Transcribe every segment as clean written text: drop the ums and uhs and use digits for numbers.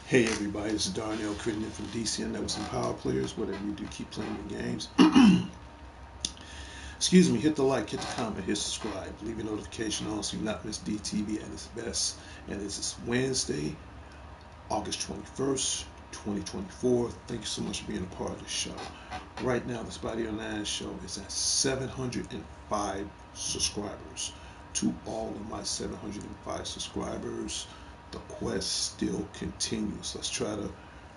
Hey everybody, this is Darnell Crittenden from DCN Networks and Power Players. Whatever you do, keep playing your games. Excuse me, hit the like, hit the comment, hit subscribe, leave your notification on so you not miss DTV at its best. And this is Wednesday, August 21st, 2024. Thank you so much for being a part of the show. Right now, the Spidey Online show is at 705 subscribers. To all of my 705 subscribers, the quest still continues. Let's try to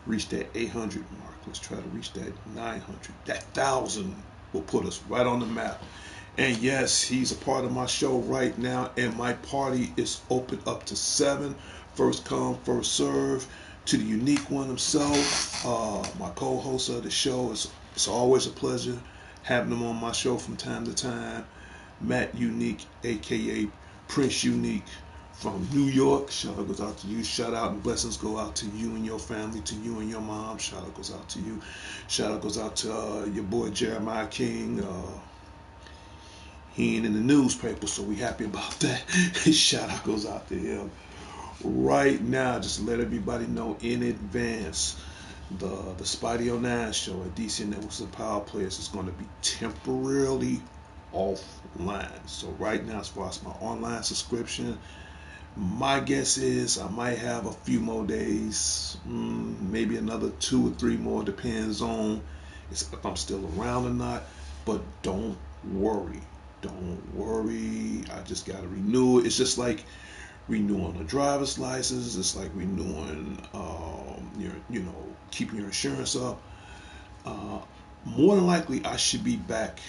reach that 800 mark. Let's try to reach that 900. That 1,000 will put us right on the map. And yes, he's a part of my show right now, and my party is open up to 7. First come, first serve. To the unique one himself, my co-host of the show. It's always a pleasure having him on my show from time to time. Matt Unique, aka Prince Unique from New York. Shout out goes out to you. Shout out and blessings go out to you and your family, to you and your mom. Shout out goes out to you. Shout out goes out to your boy Jeremiah King. He ain't in the newspaper, so we happy about that. Shout out goes out to him. Right now, just to let everybody know in advance, the Spidey 09 show at DC Networks and Power Players is going to be temporarily offline. So right now, as far as my online subscription, my guess is I might have a few more days, maybe another 2 or 3 more, depends on if I'm still around or not. But don't worry. Don't worry. I just got to renew it. It's just like renewing a driver's license. It's like renewing, keeping your insurance up. More than likely, I should be back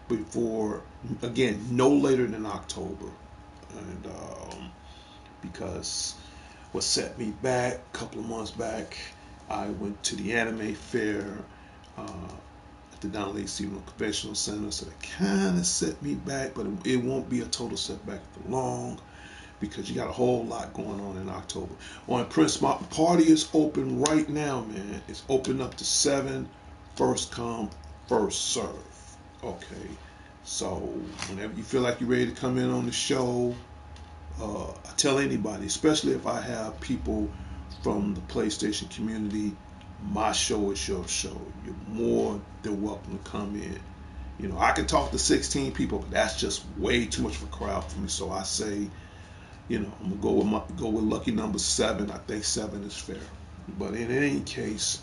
before, again, no later than October. And because what set me back a couple of months back, I went to the anime fair at the Down Lake Stephen Conventional Center, so that kind of set me back, but it won't be a total setback for long, because you got a whole lot going on in October. On Prince, my party is open right now, man. It's open up to 7. First come, first serve. Okay. So whenever you feel like you're ready to come in on the show, I tell anybody, especially if I have people from the PlayStation community, my show is your show. You're more than welcome to come in. You know, I can talk to 16 people, but that's just way too much of a crowd for me. So I say, I'm gonna go with lucky number 7. I think 7 is fair. But in any case,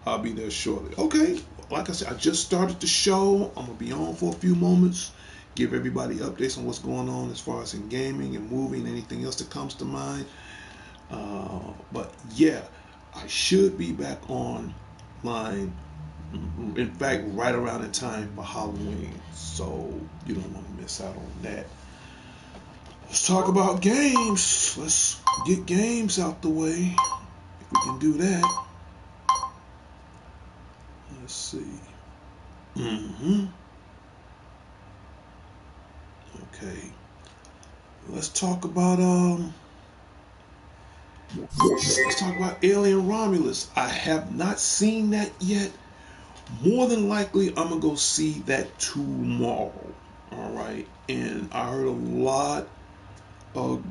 I'll be there shortly. Okay, like I said, I just started the show. I'm gonna be on for a few moments, give everybody updates on what's going on as far as in gaming and moving, anything else that comes to mind. But yeah, I should be back online. In fact, right around the time for Halloween, so you don't want to miss out on that. Let's talk about games. Let's get games out the way. If we can do that. Let's see. Okay. Let's talk about Alien Romulus. I have not seen that yet. More than likely, I'm gonna go see that tomorrow. All right. And I heard a lot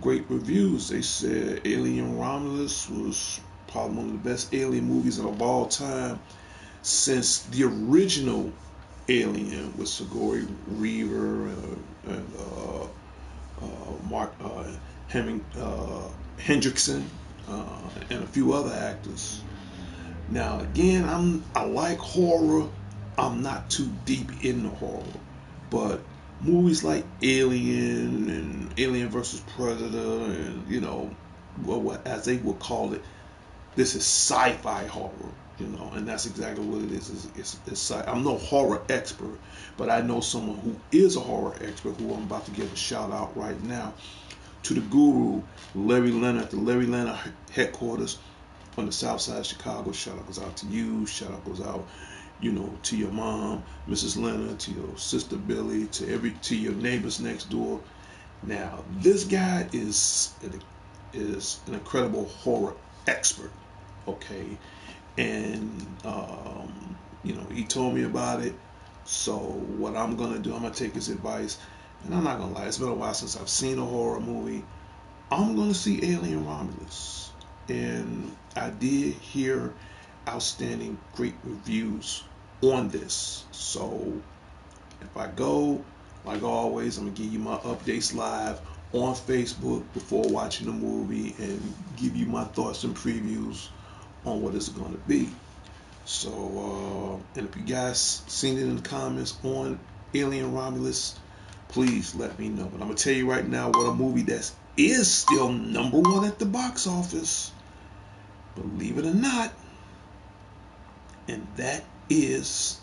great reviews. They said Alien Romulus was probably one of the best alien movies of all time since the original Alien with Sigourney Weaver and Mark Hendrickson, and a few other actors. Now again, I like horror. I'm not too deep into horror, but movies like Alien and Alien versus Predator, and what as they would call it, this is sci-fi horror. And that's exactly what it is. I'm no horror expert, but I know someone who is a horror expert who I'm about to give a shout out right now to the guru, Larry Leonard, at the Larry Leonard headquarters on the south side of Chicago. Shout out goes out to you. Shout out goes out, to your mom, Mrs. Leonard, to your sister Billy, to your neighbors next door. Now, this guy is an incredible horror expert. Okay, and he told me about it. So what I'm gonna do, I'm gonna take his advice, and I'm not gonna lie, it's been a while since I've seen a horror movie. I'm gonna see Alien Romulus, and I did hear outstanding, great reviews on this. So if I go, like always, I'm gonna give you my updates live on Facebook before watching the movie and give you my thoughts and previews on what it's gonna be. So, and if you guys seen it in the comments on Alien Romulus, please let me know. But I'm gonna tell you right now what a movie that is still number one at the box office, believe it or not, and that is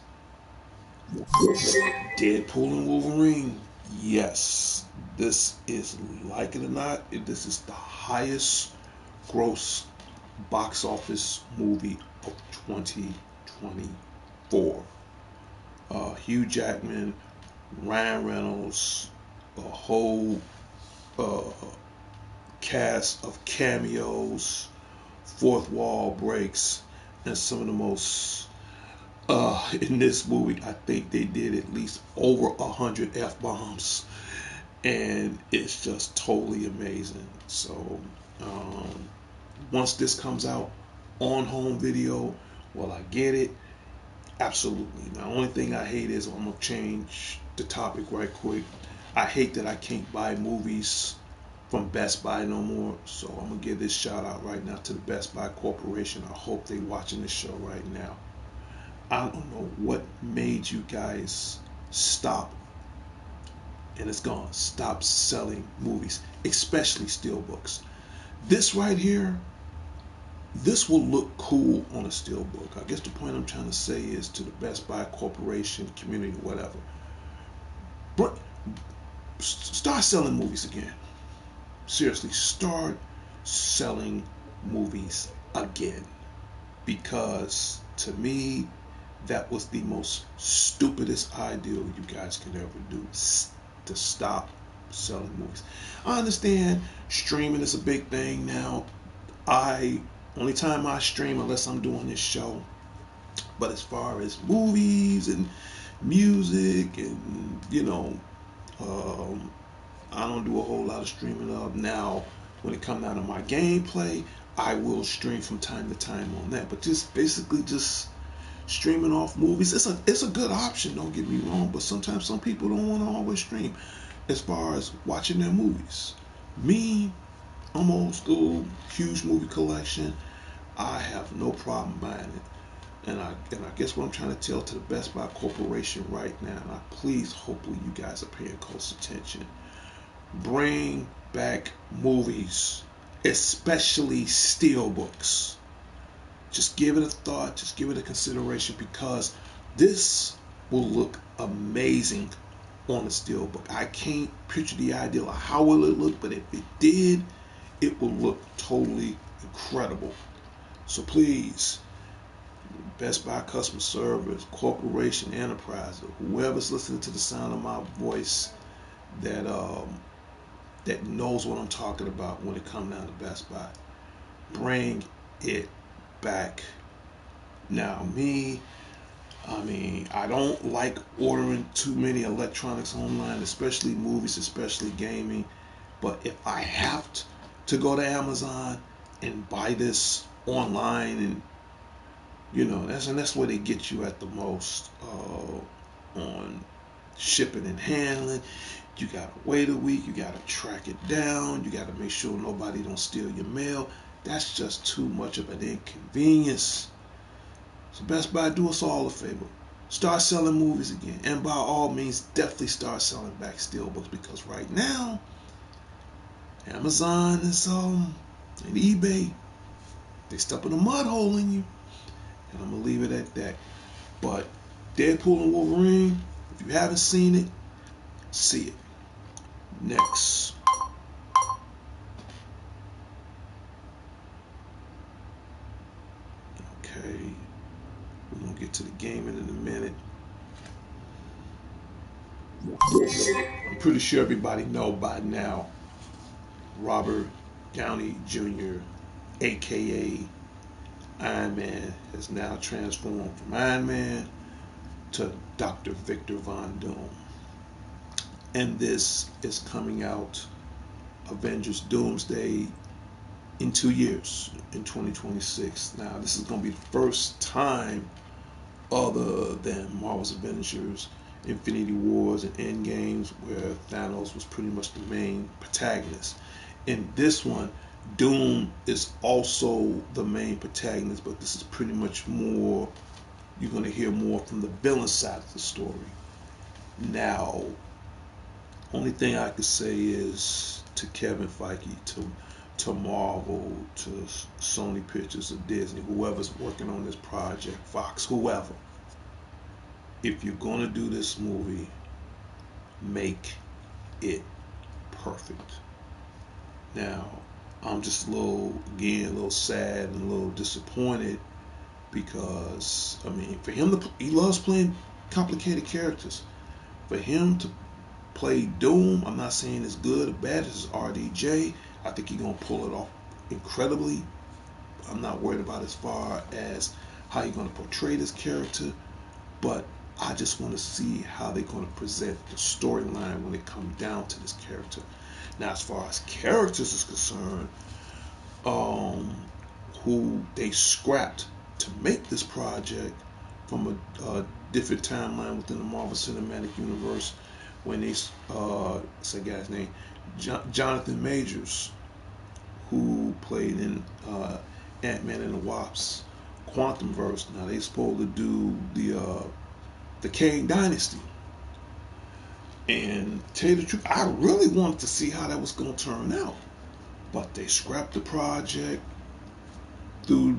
Deadpool and Wolverine. Yes, this is, like it or not, this is the highest gross box office movie of 2024. Hugh Jackman, Ryan Reynolds, a whole uh, cast of cameos, fourth wall breaks, and some of the most in this movie. I think they did at least over 100 f bombs, and it's just totally amazing. So once this comes out on home video, well, I get it. Absolutely. Now, the only thing I hate is, I'm gonna change the topic right quick. I hate that I can't buy movies from Best Buy no more. So I'm gonna give this shout out right now to the Best Buy Corporation. I hope they watching this show right now. I don't know what made you guys stop, and it's gone. Stop selling movies, especially steelbooks. This right here, this will look cool on a steelbook. I guess the point I'm trying to say is to the Best Buy Corporation, community, whatever. But start selling movies again. Seriously, start selling movies again. Because to me, that was the most stupidest idea you guys could ever do, to stop selling movies. I understand streaming is a big thing now. I only time I stream unless I'm doing this show. But as far as movies and music and I don't do a whole lot of streaming of now. When it comes down to my gameplay, I will stream from time to time on that. But just basically just streaming off movies, it's a good option. Don't get me wrong, but sometimes some people don't want to always stream. As far as watching their movies, me, I'm old school, huge movie collection. I have no problem buying it. And I guess what I'm trying to tell to the Best Buy Corporation right now, and please, hopefully you guys are paying close attention. Bring back movies, especially steelbooks. Just give it a thought, just give it a consideration, because this will look amazing on a steelbook. I can't picture the ideal of how will it look, but if it did, it will look totally incredible. So please, Best Buy customer service, corporation, enterprise, whoever's listening to the sound of my voice, that that knows what I'm talking about when it comes down to Best Buy, bring it back. Now, I don't like ordering too many electronics online, especially movies, especially gaming. But if I have to go to Amazon and buy this online, and that's where they get you at the most, on shipping and handling. You gotta wait a week. You gotta track it down. You gotta make sure nobody don't steal your mail. That's just too much of an inconvenience. So Best Buy, do us all a favor. Start selling movies again. And by all means, definitely start selling back steelbooks, because right now, Amazon and eBay, they step in a mud hole in you. And I'm gonna leave it at that. But Deadpool and Wolverine, if you haven't seen it, see it. Next. Okay. We're gonna get to the gaming in a minute. I'm pretty sure everybody know by now, Robert Downey Jr., aka Iron Man, has now transformed from Iron Man to Dr. Victor Von Doom. And this is coming out, Avengers Doomsday, in 2 years, in 2026. Now, this is going to be the first time, other than Marvel's Avengers, Infinity Wars, and Endgames, where Thanos was pretty much the main protagonist. In this one, Doom is also the main protagonist, but this is pretty much more, you're going to hear more from the villain side of the story. Now, only thing I could say is to Kevin Feige, to Marvel, to Sony Pictures, or Disney, whoever's working on this project, Fox, whoever, if you're going to do this movie, make it perfect. Now, I'm just a little sad and a little disappointed, because, I mean, for him he loves playing complicated characters. For him to play Doom, I'm not saying it's good or bad as RDJ. I think he's going to pull it off incredibly. I'm not worried about as far as how he's going to portray this character, but I just want to see how they're going to present the storyline when it comes down to this character. Now, as far as characters is concerned, who they scrapped to make this project from a different timeline within the Marvel Cinematic Universe, when they, what's that guy's name? Jonathan Majors, who played in Ant-Man and the Wasp Quantumverse. Now they supposed to do the Kang Dynasty. And to tell you the truth, I really wanted to see how that was going to turn out. But they scrapped the project through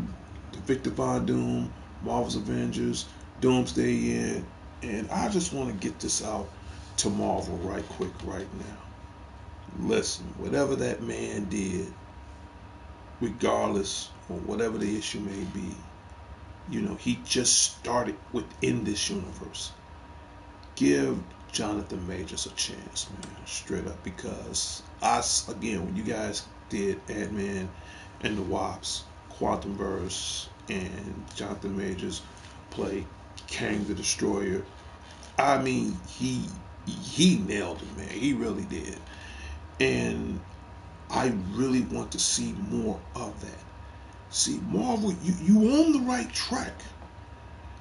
the Victor Von Doom, Marvel's Avengers, Doomsday End, and I just want to get this out to Marvel right quick right now. Listen, whatever that man did, regardless of whatever the issue may be, he just started within this universe. Give Jonathan Majors a chance, man, straight up, because again, when you guys did Ant-Man and the Wasp Quantumverse, and Jonathan Majors played Kang the Destroyer, I mean, he nailed it, man. He really did. And I really want to see more of that. See, Marvel, you on the right track.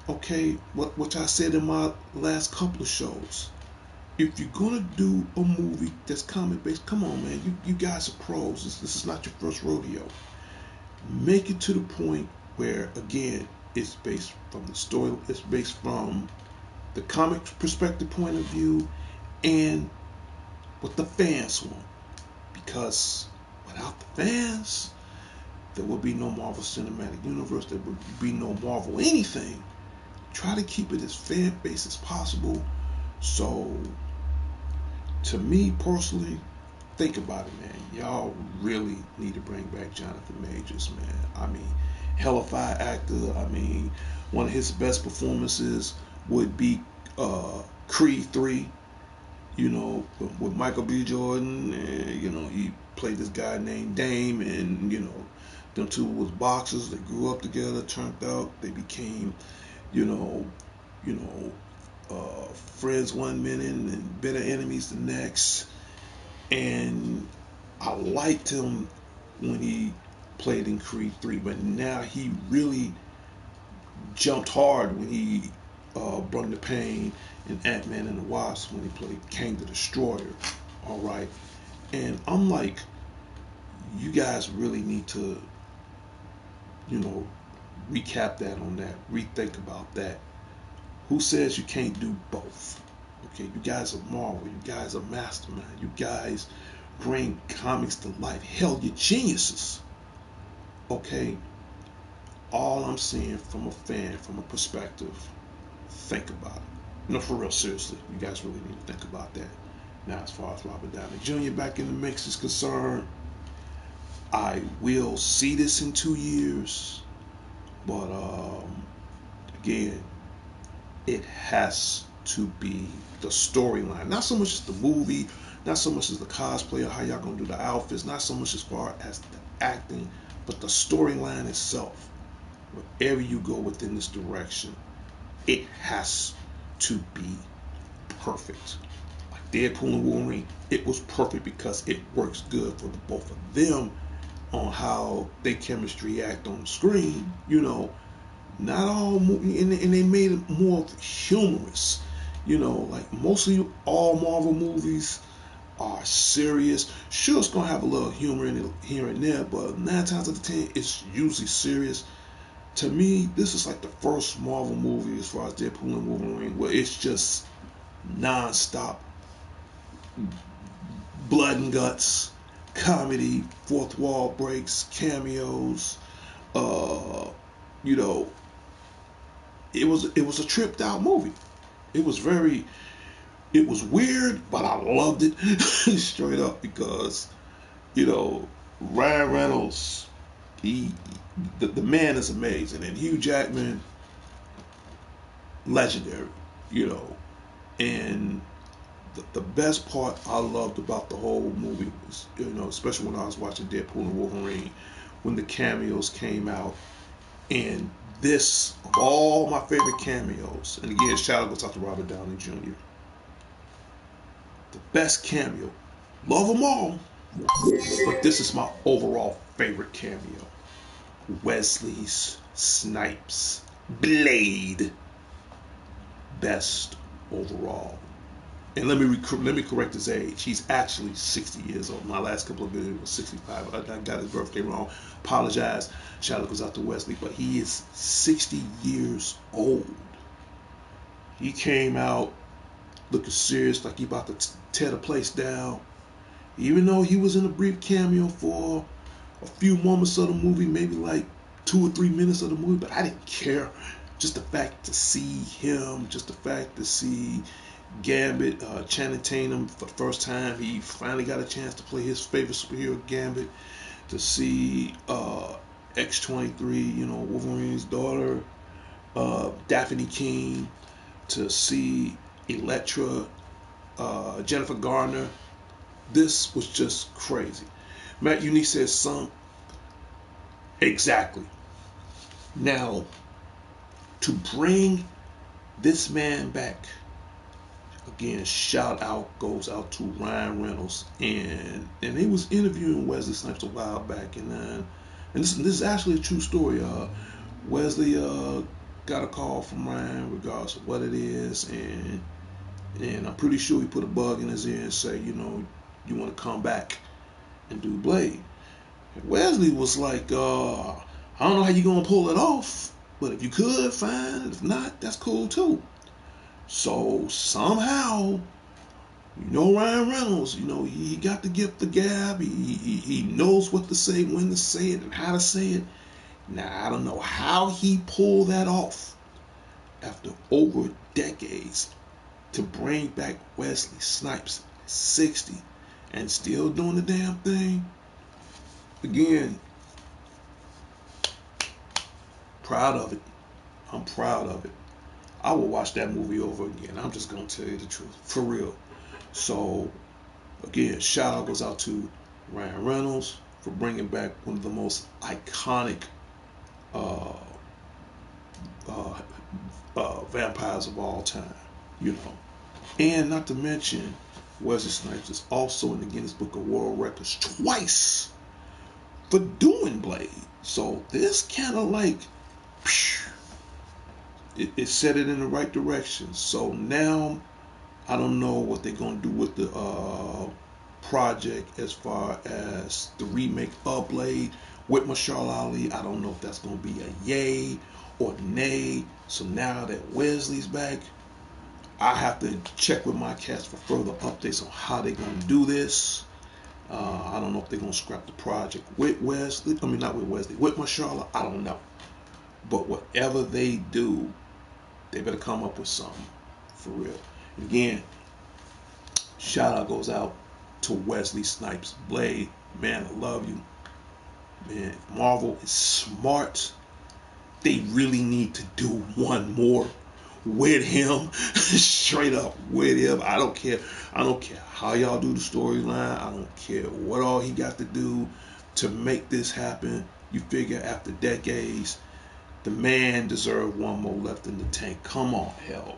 Okay, what I said in my last couple of shows. If you're gonna do a movie that's comic based, come on, man. You guys are pros. This is not your first rodeo. Make it to the point where, again, it's based from the story. It's based from the comic perspective point of view, and what the fans want. Because without the fans, there would be no Marvel Cinematic Universe. There would be no Marvel anything. Try to keep it as fan based as possible. So, to me personally, think about it, man. Y'all really need to bring back Jonathan Majors, man. I mean, hellified actor. I mean, one of his best performances would be Creed 3, with Michael B. Jordan. And, he played this guy named Dame, and, them two was boxers. They grew up together, turned out. They became, you know, friends one minute and bitter enemies the next. And I liked him when he played in Creed 3, but now he really jumped hard when he Brung the Pain in Ant-Man and the Wasp when he played Kang the Destroyer. All right, and I'm like, you guys really need to, you know, recap that on that, rethink about that. Who says you can't do both? Okay, you guys are Marvel, you guys are Mastermind, you guys bring comics to life. Hell, you're geniuses. Okay, all I'm saying from a fan, from a perspective, think about it. No, for real, seriously, you guys really need to think about that. Now, as far as Robert Downey Jr. back in the mix is concerned, I will see this in 2 years, but again, it has to be the storyline. Not so much as the movie, not so much as the cosplay or how y'all gonna do the outfits, not so much as far as the acting, but the storyline itself. Wherever you go within this direction, it has to be perfect. Like Deadpool and Wolverine, it was perfect because it works good for the both of them on how they chemistry act on the screen. You know, not all, and they made it more humorous. You know, like mostly all Marvel movies are serious. Sure, it's gonna have a little humor in it here and there, but 9 times out of 10, it's usually serious. To me, this is like the first Marvel movie as far as Deadpool and Wolverine, where it's just non-stop blood and guts, comedy, fourth wall breaks, cameos. Uh, you know, it was a tripped out movie. It was very it was weird, but I loved it straight up because you know Ryan Reynolds, he the man is amazing, and Hugh Jackman, legendary, you know, and the best part I loved about the whole movie was, you know, especially when I was watching Deadpool and Wolverine, when the cameos came out, and this, of all my favorite cameos, and again, shout out to Robert Downey Jr., the best cameo, love them all, but this is my overall favorite cameo. Wesley's Snipes Blade, best overall. And let me correct his age. He's actually 60 years old. My last couple of videos was 65. I got his birthday wrong. Apologize. Shout out goes out to Wesley, but he is 60 years old. He came out looking serious, like he about to tear the place down. Even though he was in a brief cameo for a few moments of the movie, maybe like 2 or 3 minutes of the movie, but I didn't care. Just the fact to see him, just the fact to see Gambit, Channing Tatum for the first time. He finally got a chance to play his favorite superhero, Gambit. To see X-23, you know, Wolverine's daughter, Daphne King. To see Elektra, Jennifer Garner. This was just crazy. Matt Unique says, "Son, exactly." Now, to bring this man back, again, shout out goes out to Ryan Reynolds, and he was interviewing Wesley Snipes a while back, and this is actually a true story. Wesley got a call from Ryan, regardless of what it is, and I'm pretty sure he put a bug in his ear and say, you know, you want to come back and do Blade. And Wesley was like, I don't know how you're gonna pull it off, but if you could, fine. If not, that's cool too. So somehow, you know, Ryan Reynolds, you know, he got the gift of gab. He knows what to say, when to say it, and how to say it. Now, I don't know how he pulled that off after over decades to bring back Wesley Snipes at 60 and still doing the damn thing. Again, proud of it. I'm proud of it. I will watch that movie over again. I'm just going to tell you the truth. For real. So, again, shout out goes out to Ryan Reynolds for bringing back one of the most iconic uh, vampires of all time, you know. And not to mention, Wesley Snipes is also in the Guinness Book of World Records twice for doing Blade. So this kind of like, it set it in the right direction. So now I don't know what they're gonna do with the project as far as the remake of Blade with Marshall Ali. I don't know if that's gonna be a yay or nay. So now that Wesley's back, I have to check with my cast for further updates on how they're gonna do this. I don't know if they're gonna scrap the project with Wesley. I mean, not with Wesley, with Marshall. I don't know. But whatever they do, they better come up with something for real. Again, shout out goes out to Wesley Snipes Blade. Man, I love you. Man, Marvel is smart. They really need to do one more with him. Straight up with him. I don't care. I don't care how y'all do the storyline. I don't care what all he got to do to make this happen. You figure after decades, the man deserved one more left in the tank. Come on, hell.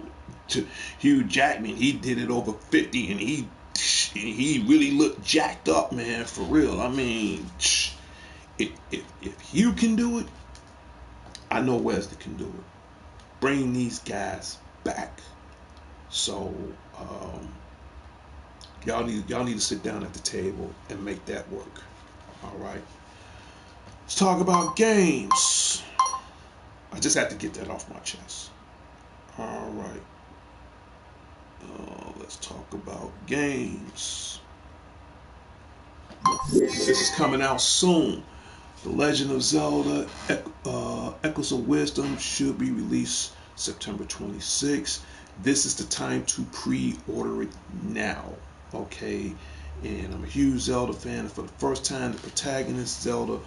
To Hugh Jackman, he did it over 50 and he really looked jacked up, man, for real. I mean, if Hugh can do it, I know Wesley can do it. Bring these guys back. So y'all need to sit down at the table and make that work. All right. Let's talk about games. I just had to get that off my chest. All right. Let's talk about games. This is coming out soon. The Legend of Zelda Echoes of Wisdom should be released September 26th. This is the time to pre-order it now. Okay? And I'm a huge Zelda fan. And for the first time, the protagonist, Zelda,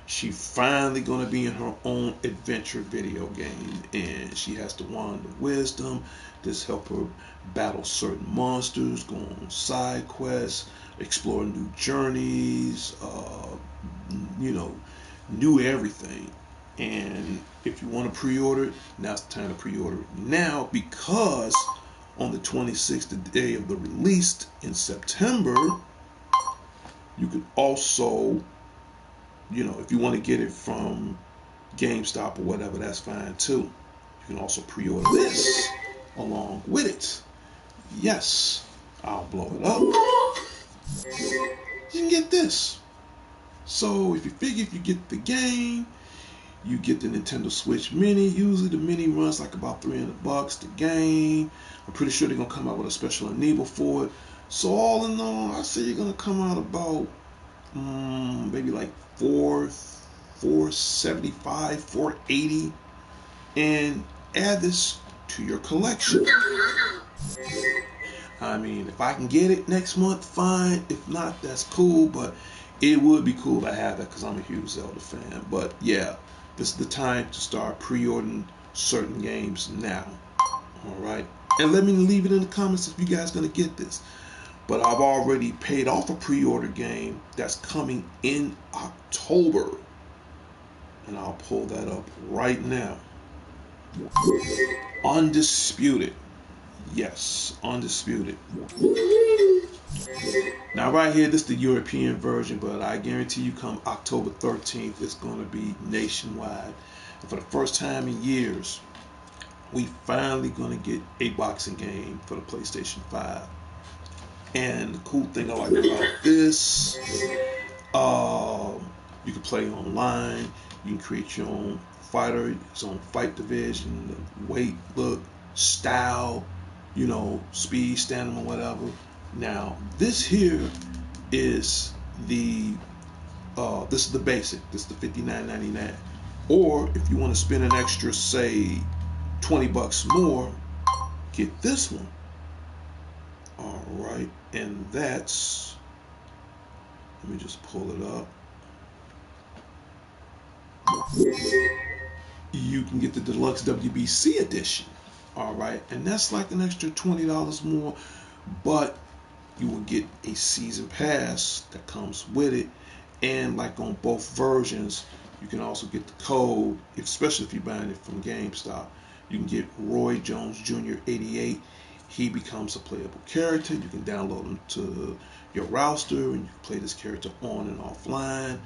she finally going to be in her own adventure video game. And she has the Wand of Wisdom. This help her battle certain monsters, go on side quests, explore new journeys, new everything. And if you want to pre-order it, now's the time to pre-order it now, because on the 26th, the day of the release in September, you can also, if you want to get it from GameStop or whatever, that's fine too. You can also pre-order this along with it. Yes, I'll blow it up. You can get this. So if you get the game, you get the Nintendo Switch Mini. Usually the Mini runs like about $300. The game, I'm pretty sure they're gonna come out with a special enable for it. So all in all, I say you're gonna come out about maybe like $475, $480, and add this to your collection. I mean, if I can get it next month, fine. If not, that's cool. But it would be cool to have it because I'm a huge Zelda fan. But yeah, this is the time to start pre-ordering certain games now. All right. And let me leave it in the comments if you guys are going to get this. But I've already paid off a pre-order game that's coming in October. And I'll pull that up right now. Undisputed. Yes, Undisputed. Now right here, this is the European version, but I guarantee you come October 13th, it's going to be nationwide. And for the first time in years, we finally going to get a boxing game for the PlayStation 5. And the cool thing I like about this, you can play online, you can create your own fighter, its own fight division, the weight, look, style, speed, stamina, whatever. Now, this here is the basic. This is the $59.99. Or if you want to spend an extra, say, $20 more, get this one. All right, and that's. Let me just pull it up. You can get the Deluxe WBC edition. All right, and that's like an extra $20 more, but you will get a season pass that comes with it, and like on both versions, you can also get the code, especially if you're buying it from GameStop. You can get Roy Jones Jr. 88. He becomes a playable character. You can download him to your roster, and you can play this character on and offline.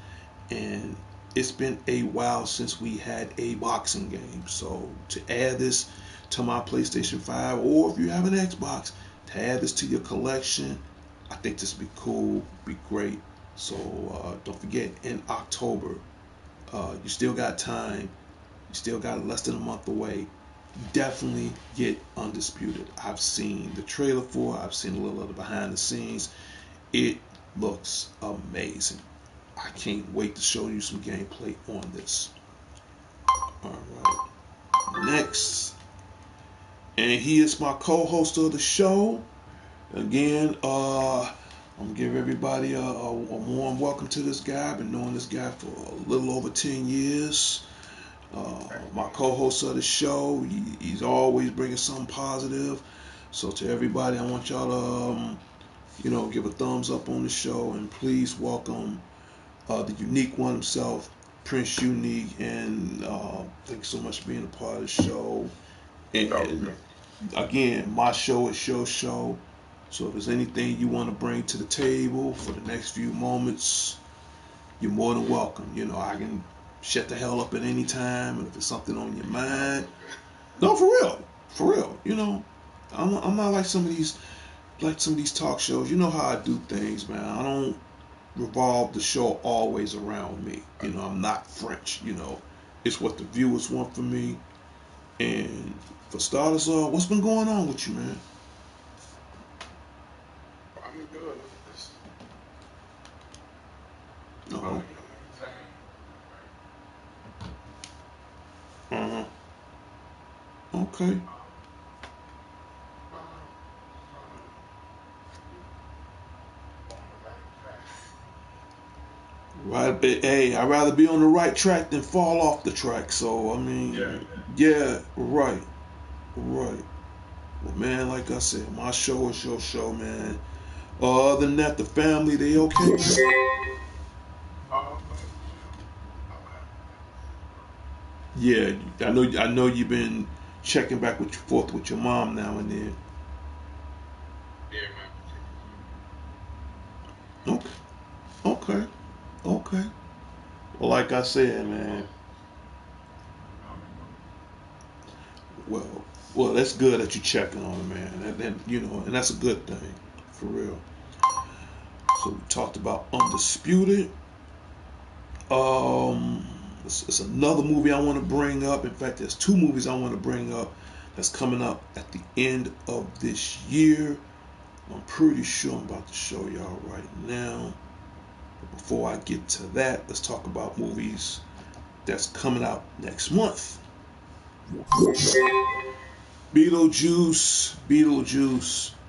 And it's been a while since we had a boxing game. So to add this to my PlayStation 5, or if you have an Xbox, to add this to your collection, I think this would be cool, be great. So don't forget, in October, you still got time. You still got less than a month away. Definitely get Undisputed. I've seen the trailer for it. I've seen a little of the behind the scenes. It looks amazing. I can't wait to show you some gameplay on this. All right. Next, and he is my co-host of the show. Again, I'm gonna give everybody a warm welcome to this guy. I've been knowing this guy for a little over 10 years. My co-host of the show, he's always bringing something positive. So to everybody, I want y'all to, give a thumbs up on the show, and please welcome the unique one himself, Prince Unique, and thanks so much for being a part of the show. And again, my show is your show. So if there's anything you want to bring to the table for the next few moments, you're more than welcome. I can shut the hell up at any time, and if it's something on your mind, no, for real. I'm not like some of these talk shows. You know how I do things, man. I don't revolve the show always around me. I'm not French. It's what the viewers want from me. And for starters, what's been going on with you, man? I'm good. Uh-huh. Uh-huh. Okay. Right, hey, I'd rather be on the right track than fall off the track. So, I mean, yeah, right. Well, man, like I said, my show is your show, man. Other than that, the family, they okay, man? Yeah, I know you've been checking back forth with your mom now and then. Yeah, Okay. Well, like I said, man. Well, that's good that you're checking on her, man. And that's a good thing, for real. So we talked about Undisputed. It's another movie I want to bring up. In fact, there's two movies I want to bring up that's coming up at the end of this year. I'm pretty sure I'm about to show y'all right now. But before I get to that, let's talk about movies that's coming out next month. Beetlejuice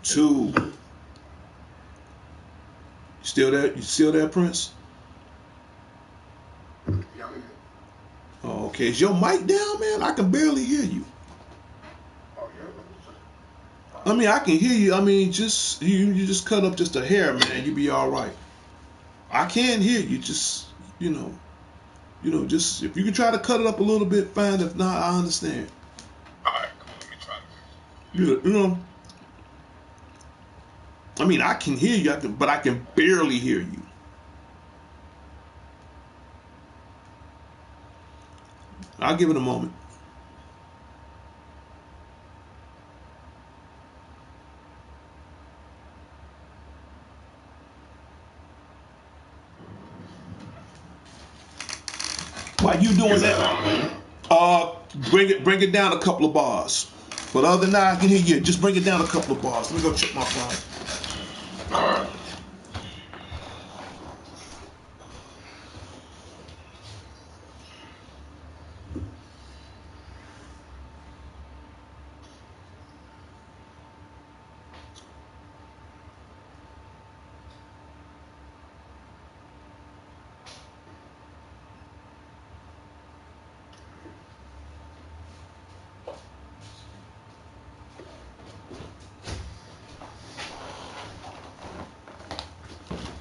2. You still there, Prince? Oh, okay. Is your mic down, man? I can barely hear you. I mean, I can hear you. I mean, just you just cut up just a hair, man. You be all right. I can hear you. Just just if you can try to cut it up a little bit, fine. If not, I understand. All right, come on, let me try. I mean, I can hear you, but I can barely hear you. I'll give it a moment. While you doing that, bring it down a couple of bars. But other than that, I can hear you. Just bring it down a couple of bars. Let me go check my phone. All right.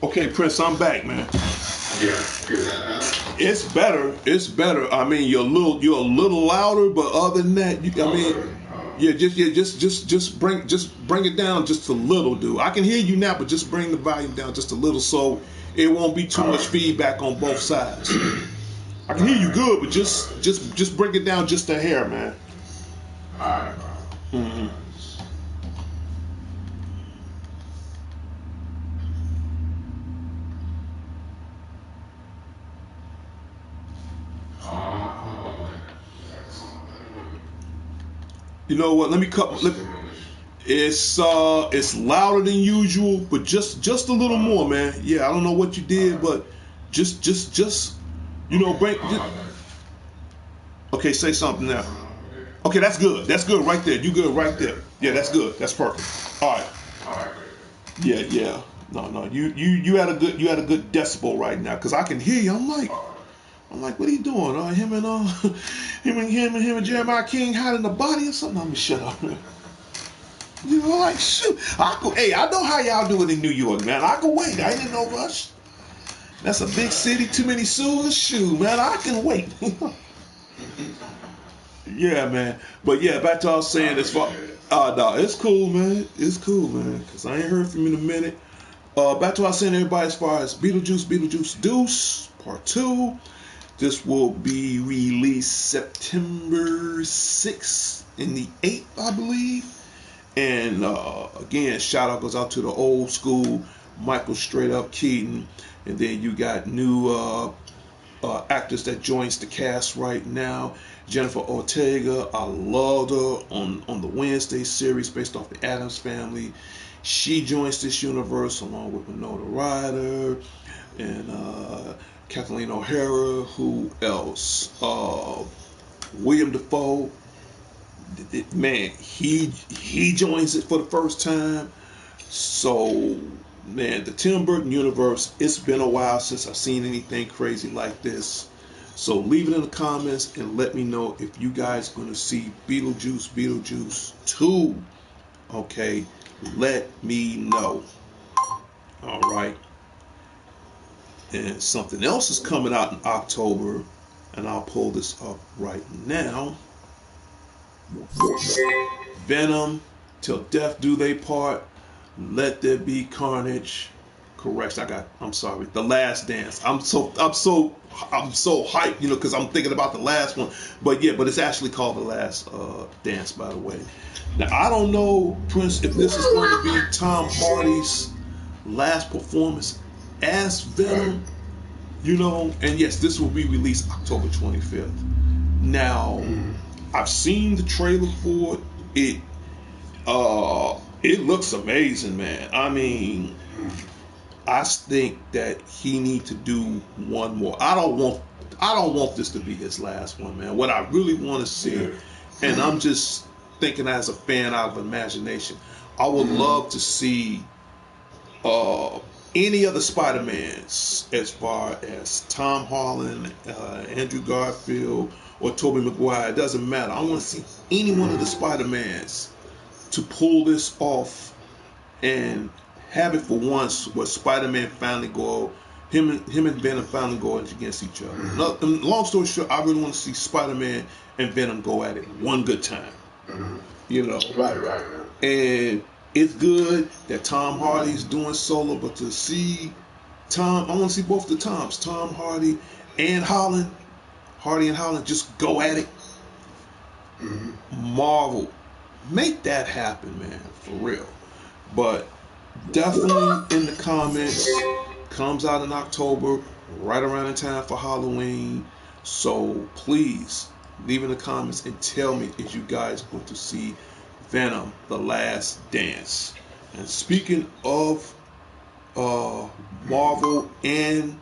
Okay, Prince, I'm back, man. Yeah, good. It's better. I mean, you're a little louder, but other than that, just bring it down just a little, dude. I can hear you now, but just bring the volume down just a little, so it won't be too much feedback on both sides. I can hear you good, but just break it down just a hair, man. Alright. Mm-hmm. You know what? Let me cut. It's louder than usual, but just a little more, man. Yeah, I don't know what you did, but just you know, break. Okay, say something now. Okay, that's good. That's good right there. You good right there. Yeah, that's good. That's perfect. All right. Yeah, yeah. No. You had a good decibel right now because I can hear you. I'm like, what are you doing? Him and Jeremiah King hiding the body or something. I'm gonna shut up, man. You know, like shoot. Hey, I know how y'all do it in New York, man. I can wait. I ain't in no rush. That's a big city. Too many suits. Shoot, man. I can wait. Yeah, man. But yeah, back to what I was saying as far. No, it's cool, man. It's cool, man. Because I ain't heard from you in a minute. Back to what I was saying, everybody, as far as Beetlejuice Deuce, Part 2. This will be released September 6th and the 8th, I believe. And again, shout out goes out to the old school Michael Straight Up Keaton. And then you got new actors that joins the cast right now. Jennifer Ortega, I loved her on the Wednesday series based off the Addams Family. She joins this universe along with Winona Ryder and Kathleen O'Hara. Who else? William Dafoe. Man, he joins it for the first time. So, man, the Tim Burton universe, it's been a while since I've seen anything crazy like this. So leave it in the comments and let me know if you guys going to see Beetlejuice 2. Okay, let me know. All right. And something else is coming out in October, and I'll pull this up right now. Venom, Till Death Do They Part, Let There Be Carnage. Correction, I'm sorry. The Last Dance. I'm so hyped, because I'm thinking about the last one. But it's actually called The Last Dance, by the way. Now I don't know, Prince, if this is going to be Tom Hardy's last performance as Venom. And yes, this will be released October 25th. Now, I've seen the trailer for it. It looks amazing, man. I mean, I think that he need to do one more. I don't want this to be his last one, man. What I really want to see, and I'm just thinking as a fan out of imagination, I would love to see any other Spider-Mans, as far as Tom Holland, Andrew Garfield, or Tobey Maguire. It doesn't matter. I want to see any one of the Spider-Mans to pull this off and have it for once where Spider-Man finally him and Venom finally go against each other. Long story short, I really want to see Spider-Man and Venom go at it one good time. Right. And it's good that Tom Hardy's doing solo, but to see I want to see both the Toms, Tom Hardy and Holland, just go at it. Marvel, make that happen, man, for real. But definitely in the comments, comes out in October, right around the time for Halloween. So please leave in the comments and tell me if you guys going to see Venom: The Last Dance. And speaking of Marvel and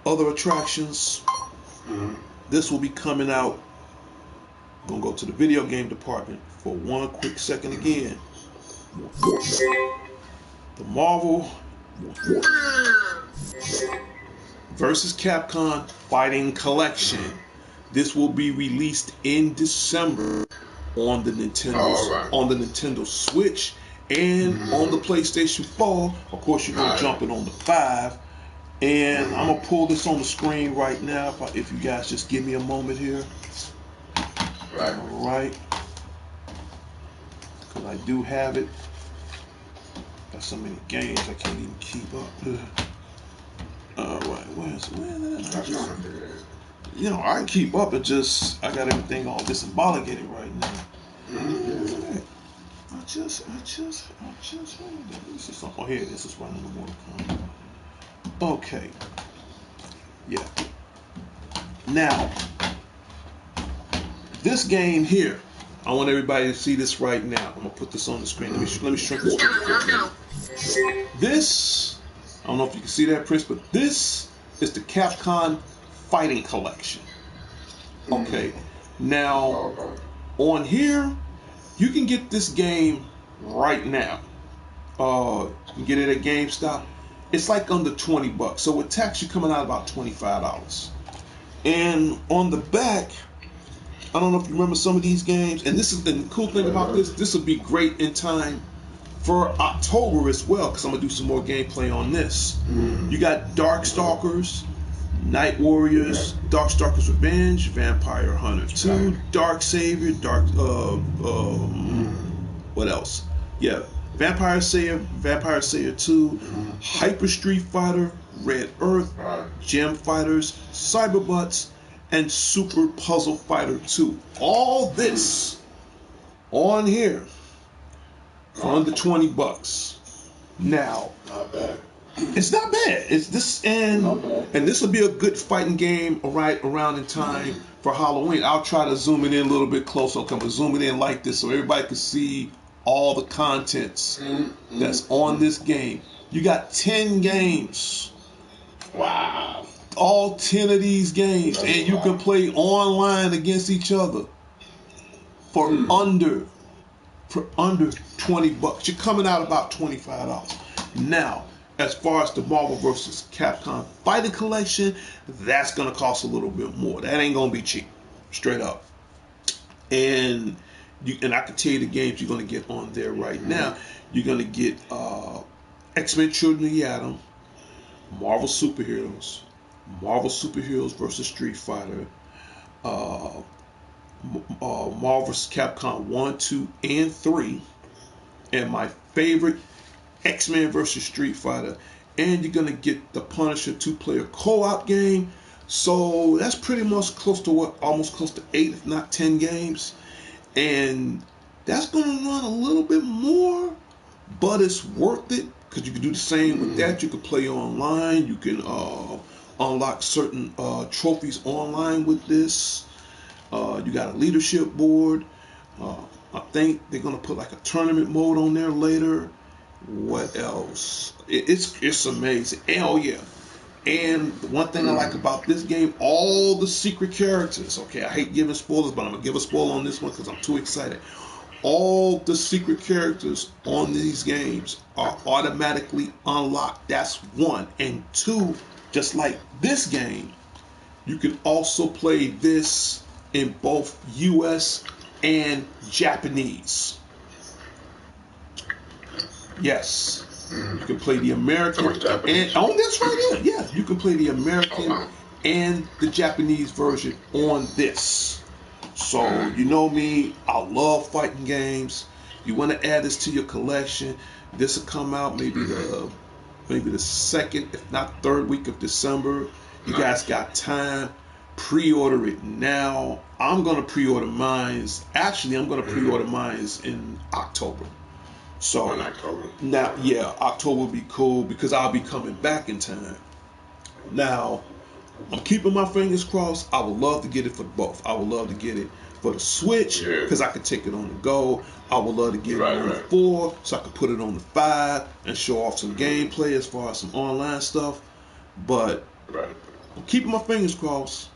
other attractions, this will be coming out. I'm gonna go to the video game department for one quick second again. The Marvel versus Capcom Fighting Collection. This will be released in December on the Nintendo Switch and on the PlayStation 4. Of course, you're gonna jump it on the 5. And I'm gonna pull this on the screen right now. If you guys just give me a moment here. Right. All right. Because I do have it. Got so many games I can't even keep up. All right. Where is it? That's not good. You know, I can keep up. It just I got everything all disembolicated right now. Mm-hmm. I just this is something. Oh, here this is running the Mortal Kombat. Okay. Yeah. Now, this game here, I want everybody to see this right now. I'm gonna put this on the screen. Let me shrink this. This, I don't know if you can see that, Prince, but this is the Capcom Fighting Collection. Okay. Now, on here, you can get this game right now. You can get it at GameStop. It's like under $20, so with tax, you're coming out about $25. And on the back, I don't know if you remember some of these games, and this is the cool thing about this. This will be great in time for October as well, because I'm gonna do some more gameplay on this. You got Darkstalkers, Night Warriors, Darkstalkers Revenge, Vampire Hunter 2, Dark Savior, what else? Yeah, Vampire Savior 2, Hyper Street Fighter, Red Earth, Gem Fighters, Cyberbutts, and Super Puzzle Fighter 2. All this on here for under $20. Now, Not bad. it's not bad. It's this and this will be a good fighting game around in time for Halloween. I'll try to zoom it in a little bit closer. I'm gonna zoom it in like this so everybody can see all the contents that's on this game. You got 10 games. Wow. All 10 of these games, and you can play online against each other for under $20. You're coming out about $25. Now, as far as the Marvel vs. Capcom Fighting Collection, that's gonna cost a little bit more. That ain't gonna be cheap, straight up. And I can tell you the games you're gonna get on there right now. You're gonna get X-Men: Children of the Atom, Marvel Superheroes versus Street Fighter, Marvel vs. Capcom 1, 2, and 3, and my favorite, X-Men versus Street Fighter. And you're gonna get the Punisher 2-player co-op game. So that's pretty much close to almost close to 8, if not 10 games. And that's gonna run a little bit more, but it's worth it because you can do the same with that. You can play online. You can unlock certain trophies online with this. You got a leadership board. I think they're gonna put like a tournament mode on there later. What else? It's amazing. And, oh yeah. And one thing I like about this game, all the secret characters. Okay, I hate giving spoilers, but I'm gonna give a spoiler on this one because I'm too excited. All the secret characters on these games are automatically unlocked. That's one. And two, just like this game, you can also play this in both US and Japanese. Yes. You can play the American and that's right here. Yeah, you can play the American and the Japanese version on this. So you know me, I love fighting games. You want to add this to your collection. This will come out maybe the second, if not third week of December. You guys got time. Pre-order it now. I'm gonna pre-order mine. Actually, I'm gonna pre-order mine in October. So now, yeah, October will be cool because I'll be coming back in time. Now, I'm keeping my fingers crossed. I would love to get it for both. I would love to get it for the Switch because I can take it on the go. I would love to get it on the 4 so I can put it on the 5 and show off some gameplay as far as some online stuff. But I'm keeping my fingers crossed.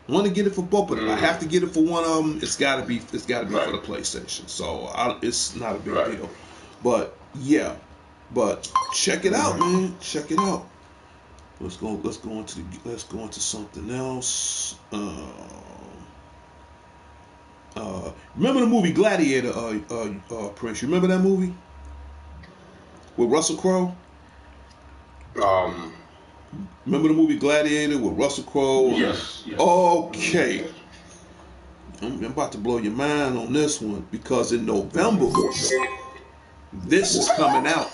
I want to get it for both of them. I have to get it for one of them. It's got to be for the PlayStation. So it's not a big deal. But yeah, but check it out, man. Check it out. Let's go into something else. Remember the movie Gladiator, Prince? You remember that movie with Russell Crowe? Remember the movie Gladiator with Russell Crowe? Yes. Okay. I'm about to blow your mind on this one because in November, this is coming out.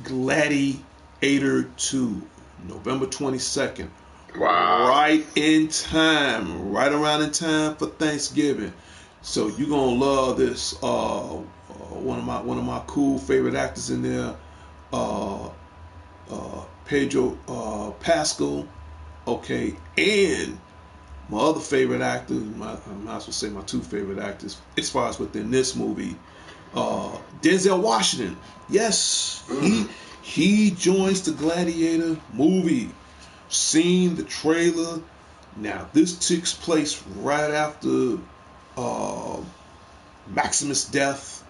Gladiator 2. November 22nd. Wow. Right in time, right around in time for Thanksgiving. So you're gonna love this. One of my cool favorite actors in there, uh, Pedro Pascal. Okay, and my other favorite actor, I might as well say my two favorite actors as far as within this movie, Denzel Washington. Yes, he joins the Gladiator movie. Seen the trailer. Now this takes place right after uh, Maximus' death,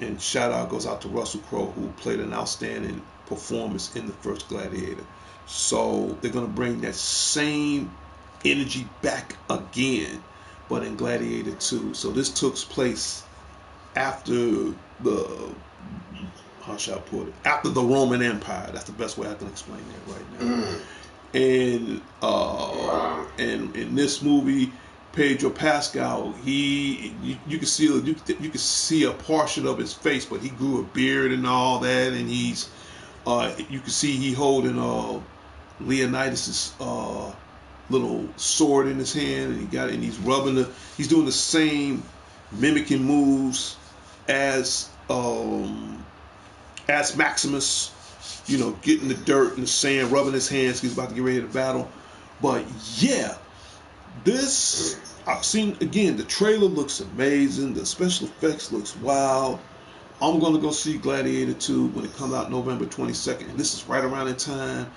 and shout out goes out to Russell Crowe, who played an outstanding performance in the first Gladiator. So they're gonna bring that same energy back again, but in Gladiator 2. So this took place after the, how shall I put it? After the Roman Empire. That's the best way I can explain that right now. And Wow. and in this movie, Pedro Pascal, you can see you can see a portion of his face, but he grew a beard and all that, and he's you can see he holding Leonidas's little sword in his hand, and he got it, and he's doing the same mimicking moves as Maximus, getting the dirt and the sand, rubbing his hands 'cause he's about to get ready to battle. But yeah, this I've seen again. The trailer looks amazing. The special effects looks wild. I'm gonna go see Gladiator 2 when it comes out November 22nd. And this is right around in time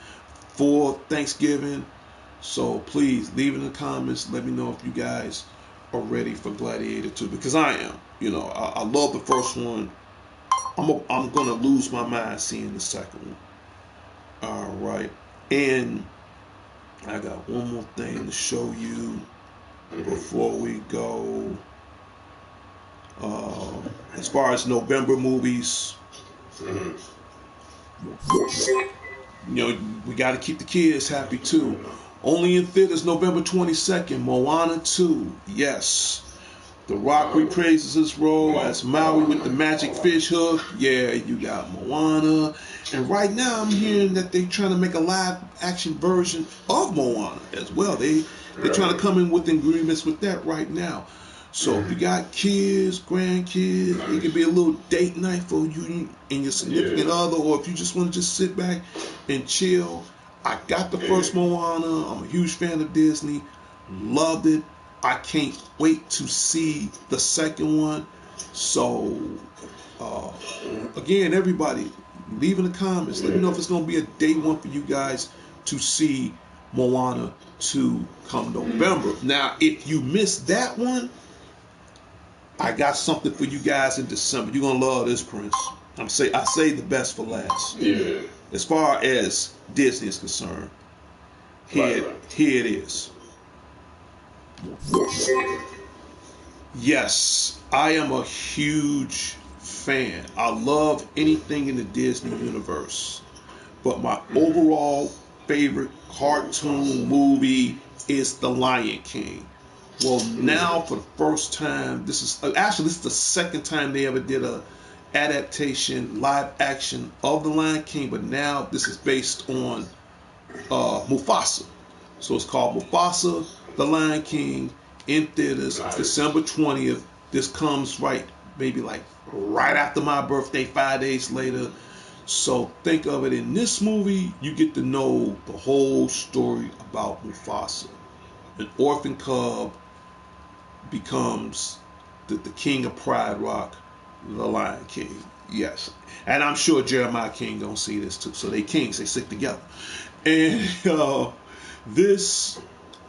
for Thanksgiving. So please leave it in the comments. Let me know if you guys are ready for Gladiator 2 because I am. I love the first one. I'm gonna lose my mind seeing the second one. All right, and I got one more thing to show you before we go. As far as November movies, we got to keep the kids happy too. Only in theaters November 22nd, Moana 2. Yes. The Rock repraises his role as Maui with the magic fish hook. Yeah, you got Moana. And right now I'm hearing that they're trying to make a live action version of Moana as well. They're trying to come in with agreements with that right now. So if you got kids, grandkids, it could be a little date night for you and your significant other, or if you just want to just sit back and chill. I got the first Moana. I'm a huge fan of Disney. Loved it. I can't wait to see the second one. So, again, everybody, leave in the comments. Let me know if it's going to be a day one for you guys to see Moana 2 come November. Now, if you missed that one, I got something for you guys in December. You're going to love this, Prince. I say the best for last. Yeah. As far as Disney is concerned, here it is. Yes, I am a huge fan. I love anything in the Disney universe. But my overall favorite cartoon movie is The Lion King. Well, now for the first time, this is the second time they ever did a adaptation, live action of The Lion King, but now this is based on Mufasa. So it's called Mufasa, The Lion King, in theaters, December 20th. This comes maybe right after my birthday, 5 days later. So think of it, in this movie, you get to know the whole story about Mufasa. An orphan cub becomes the king of Pride Rock, the Lion King. Yes. And I'm sure Jeremiah King gonna see this too. So they kings, they stick together. And this,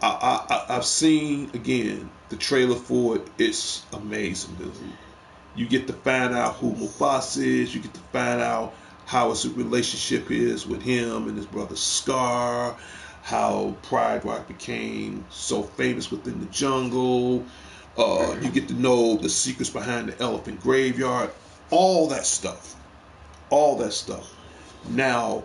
I've seen, again, the trailer for it. It's amazing, dude. You get to find out who Mufasa is. You get to find out how his relationship is with him and his brother Scar. How Pride Rock became so famous within the jungle. You get to know the secrets behind the elephant graveyard. All that stuff. All that stuff. Now,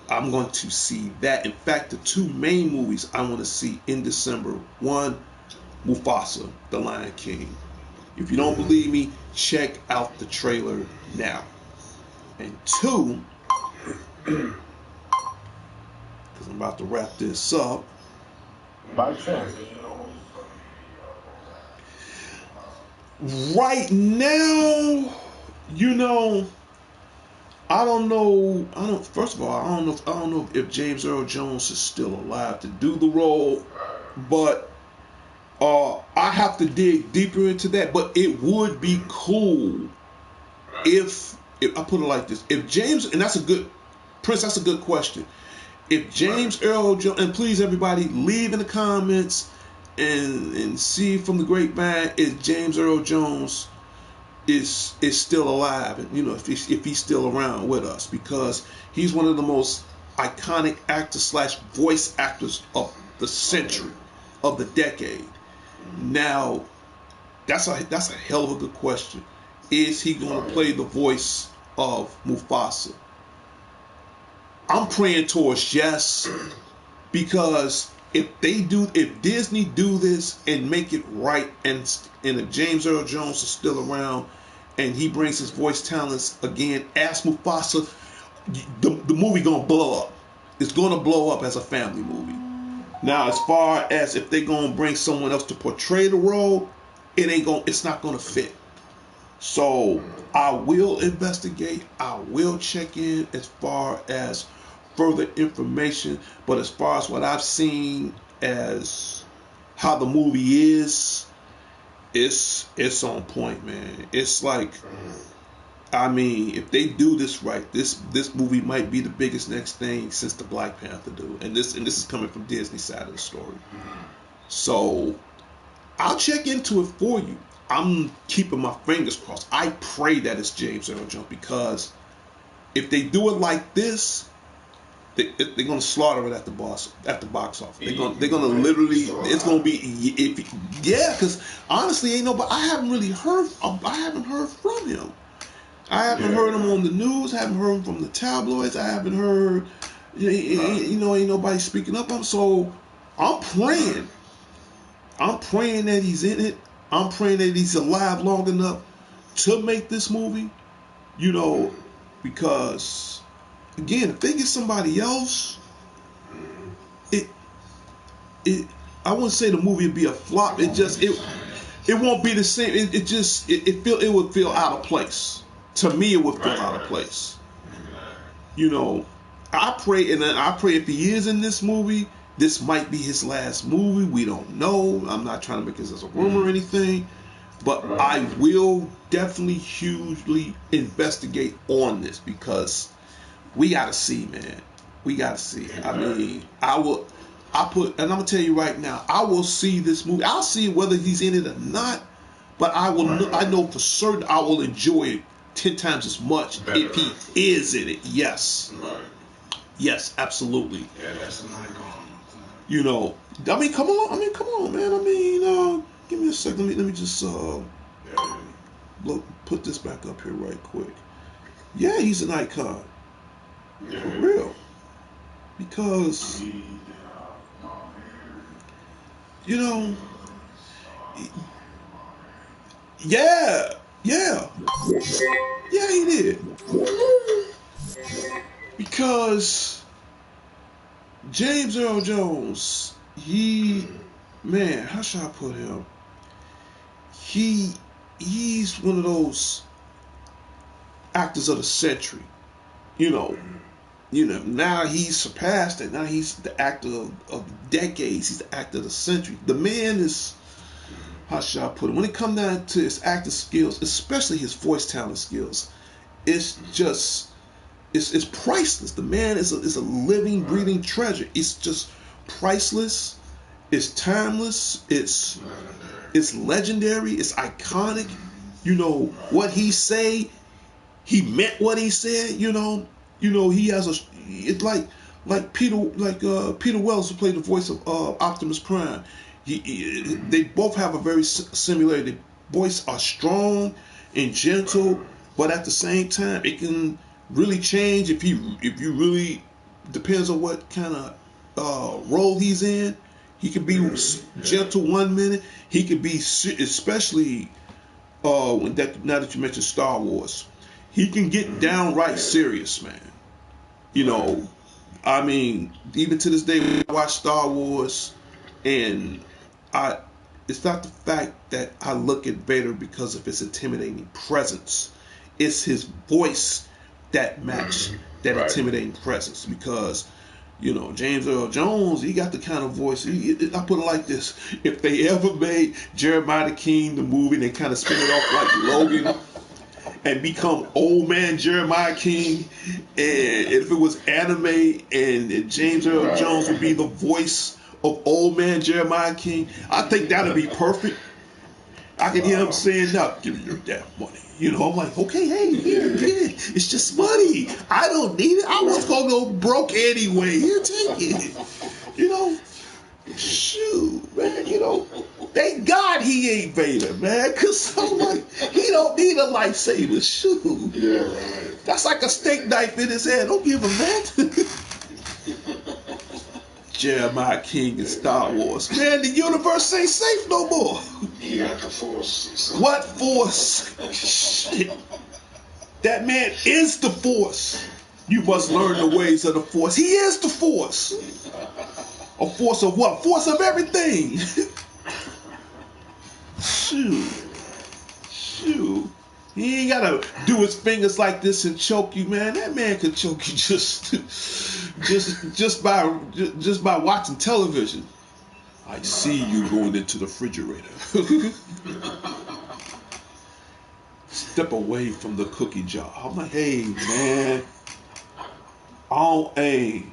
I'm going to see that. In fact, the two main movies I want to see in December. One, Mufasa, The Lion King. If you don't believe me, check out the trailer now. And two, because I'm about to wrap this up. By chance. Right now, you know, I don't know. I don't. First of all, I don't know if James Earl Jones is still alive to do the role, but I have to dig deeper into that. But it would be cool if I put it like this: if James, and that's a good Prince, that's a good question. If James Earl Jones, and please everybody leave in the comments and see from the grapevine if James Earl Jones is still alive, and if he's still around with us, because he's one of the most iconic actors slash voice actors of the century, of the decade. Now, that's a hell of a good question. Is he going to play the voice of Mufasa? I'm praying towards yes, because if Disney do this and make it right, and if James Earl Jones is still around and he brings his voice talents again as Mufasa, the movie gonna blow up. It's gonna blow up as a family movie. Now, as far as if they're gonna bring someone else to portray the role, it's not gonna fit. So I will investigate. I will check in as far as further information. But as far as what I've seen as how the movie is, it's on point, man. It's like, I mean, if they do this right, this movie might be the biggest next thing since the Black Panther do. And this is coming from Disney's side of the story. So I'll check into it for you. I'm keeping my fingers crossed. I pray that it's James Earl Jones, because if they do it like this, they're gonna slaughter it at the box office. They're gonna literally. It's gonna be because honestly, ain't nobody. I haven't heard from him. I haven't heard him on the news. I haven't heard him from the tabloids. I haven't heard. Ain't nobody speaking up. So I'm praying. I'm praying that he's in it. I'm praying that he's alive long enough to make this movie, because again, if they get somebody else, it I wouldn't say the movie would be a flop. It won't be the same. It would feel out of place. To me, it would feel out of place. I pray if he is in this movie, this might be his last movie. We don't know. I'm not trying to make this as a rumor or anything, but I will definitely hugely investigate on this, because we gotta see, man. We gotta see. I mean, and I'm gonna tell you right now, I will see this movie. I'll see whether he's in it or not, but I know for certain I will enjoy it 10 times as much if he is in it. Yes. Yes, absolutely. Yeah, that's not Come on, man. Give me a second. Let me just put this back up here right quick. Yeah, he's an icon. For real. Because yeah, he did. Because James Earl Jones, how should I put him? He's one of those actors of the century. Now he's surpassed it. Now he's the actor of decades. He's the actor of the century. The man is, how should I put it? When it comes down to his acting skills, especially his voice talent skills, it's priceless. The man is a living, breathing treasure. It's just priceless. It's timeless. It's legendary. It's iconic. What he say, he meant what he said. He has it's like Peter Wells, who played the voice of Optimus Prime. They both have a very similar. Their voice are strong and gentle, but at the same time, it can really change if you really depends on what kind of role he's in. He could be gentle 1 minute. He could be, especially now that you mentioned Star Wars, he can get downright serious, man. I mean, even to this day, when I watch Star Wars, and I, it's not the fact that I look at Vader because of his intimidating presence. It's his voice that match that Right. intimidating presence. Because, you know, James Earl Jones, he got the kind of voice. I put it like this: if they ever made Jeremiah the King the movie, and they kind of spin it off like Logan, and become old man Jeremiah King, and if it was anime, and James Earl Jones would be the voice of old man Jeremiah King, I think that'd be perfect. I can hear him saying, "Now, give me your damn money." You know, I'm like, okay, hey, here, it's just money. I don't need it. I was gonna go broke anyway. Here, take it. You know, shoot, man. You know, thank God he ain't Vader, man. Cause I'm like, he don't need a lightsaber. Shoot, Yeah, right. that's like a steak knife in his hand. Don't give him that. Jeremiah King in Star Wars. Man, the universe ain't safe no more. He got the force. What force? Shit. That man is the force. You must learn the ways of the force. He is the force. A force of what? Force of everything. Shoot. He ain't gotta do his fingers like this and choke you, man. That man can choke you just by watching television. I see you going into the refrigerator. Step away from the cookie jar. I'm like, hey man, I ain't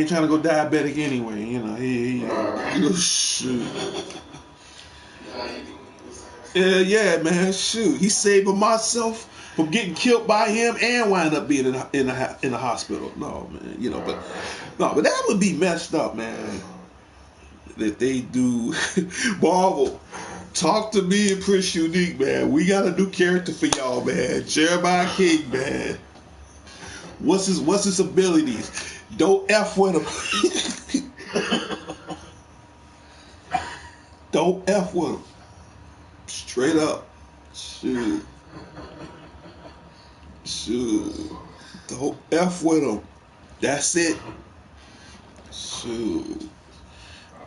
trying to go diabetic anyway. You know, shoot. Yeah, man, shoot. He saving myself from getting killed by him and wind up being in the hospital. No, man, you know, but that would be messed up, man. That they do. Marvel, talk to me and Chris Unique, man. We got a new character for y'all, man. Jeremiah King, man. What's his abilities? Don't F with him. Don't F with him. Straight up. Shoot. Don't F with him. That's it. Shoot.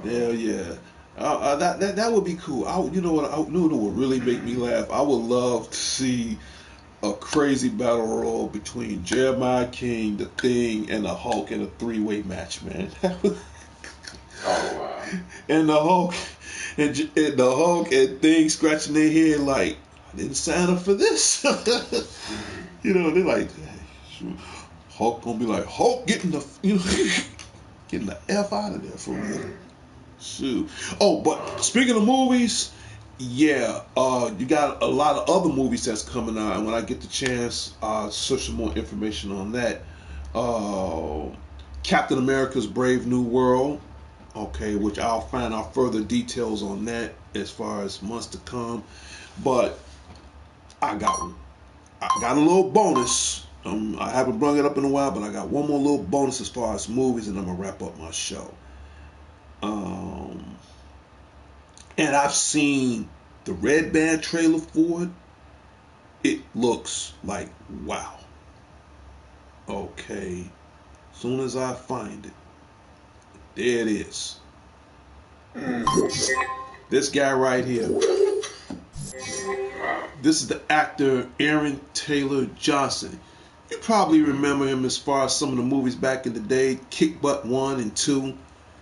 Hell yeah. That would be cool. You know what? What would really make me laugh? I would love to see a crazy battle royal between Jeremiah King, the Thing, and the Hulk in a three-way match, man. Oh wow. And the Hulk and Thing scratching their head like, I didn't sign up for this. You know, they're like, hey, Hulk gonna be like, Hulk getting getting the F out of there for real. Shoot. Oh, but speaking of movies, yeah, you got a lot of other movies that's coming out, and when I get the chance, I'll search some more information on that. Captain America's Brave New World, okay, which I'll find out further details on that as far as months to come. But I got a little bonus. I haven't brought it up in a while, but I got one more little bonus as far as movies, and I'm gonna wrap up my show. And I've seen the Red Band trailer for it. It looks like wow. Okay. Soon as I find it, there it is. This guy right here. This is the actor Aaron Taylor Johnson. You probably remember him as far as some of the movies back in the day, Kick Butt 1 and 2.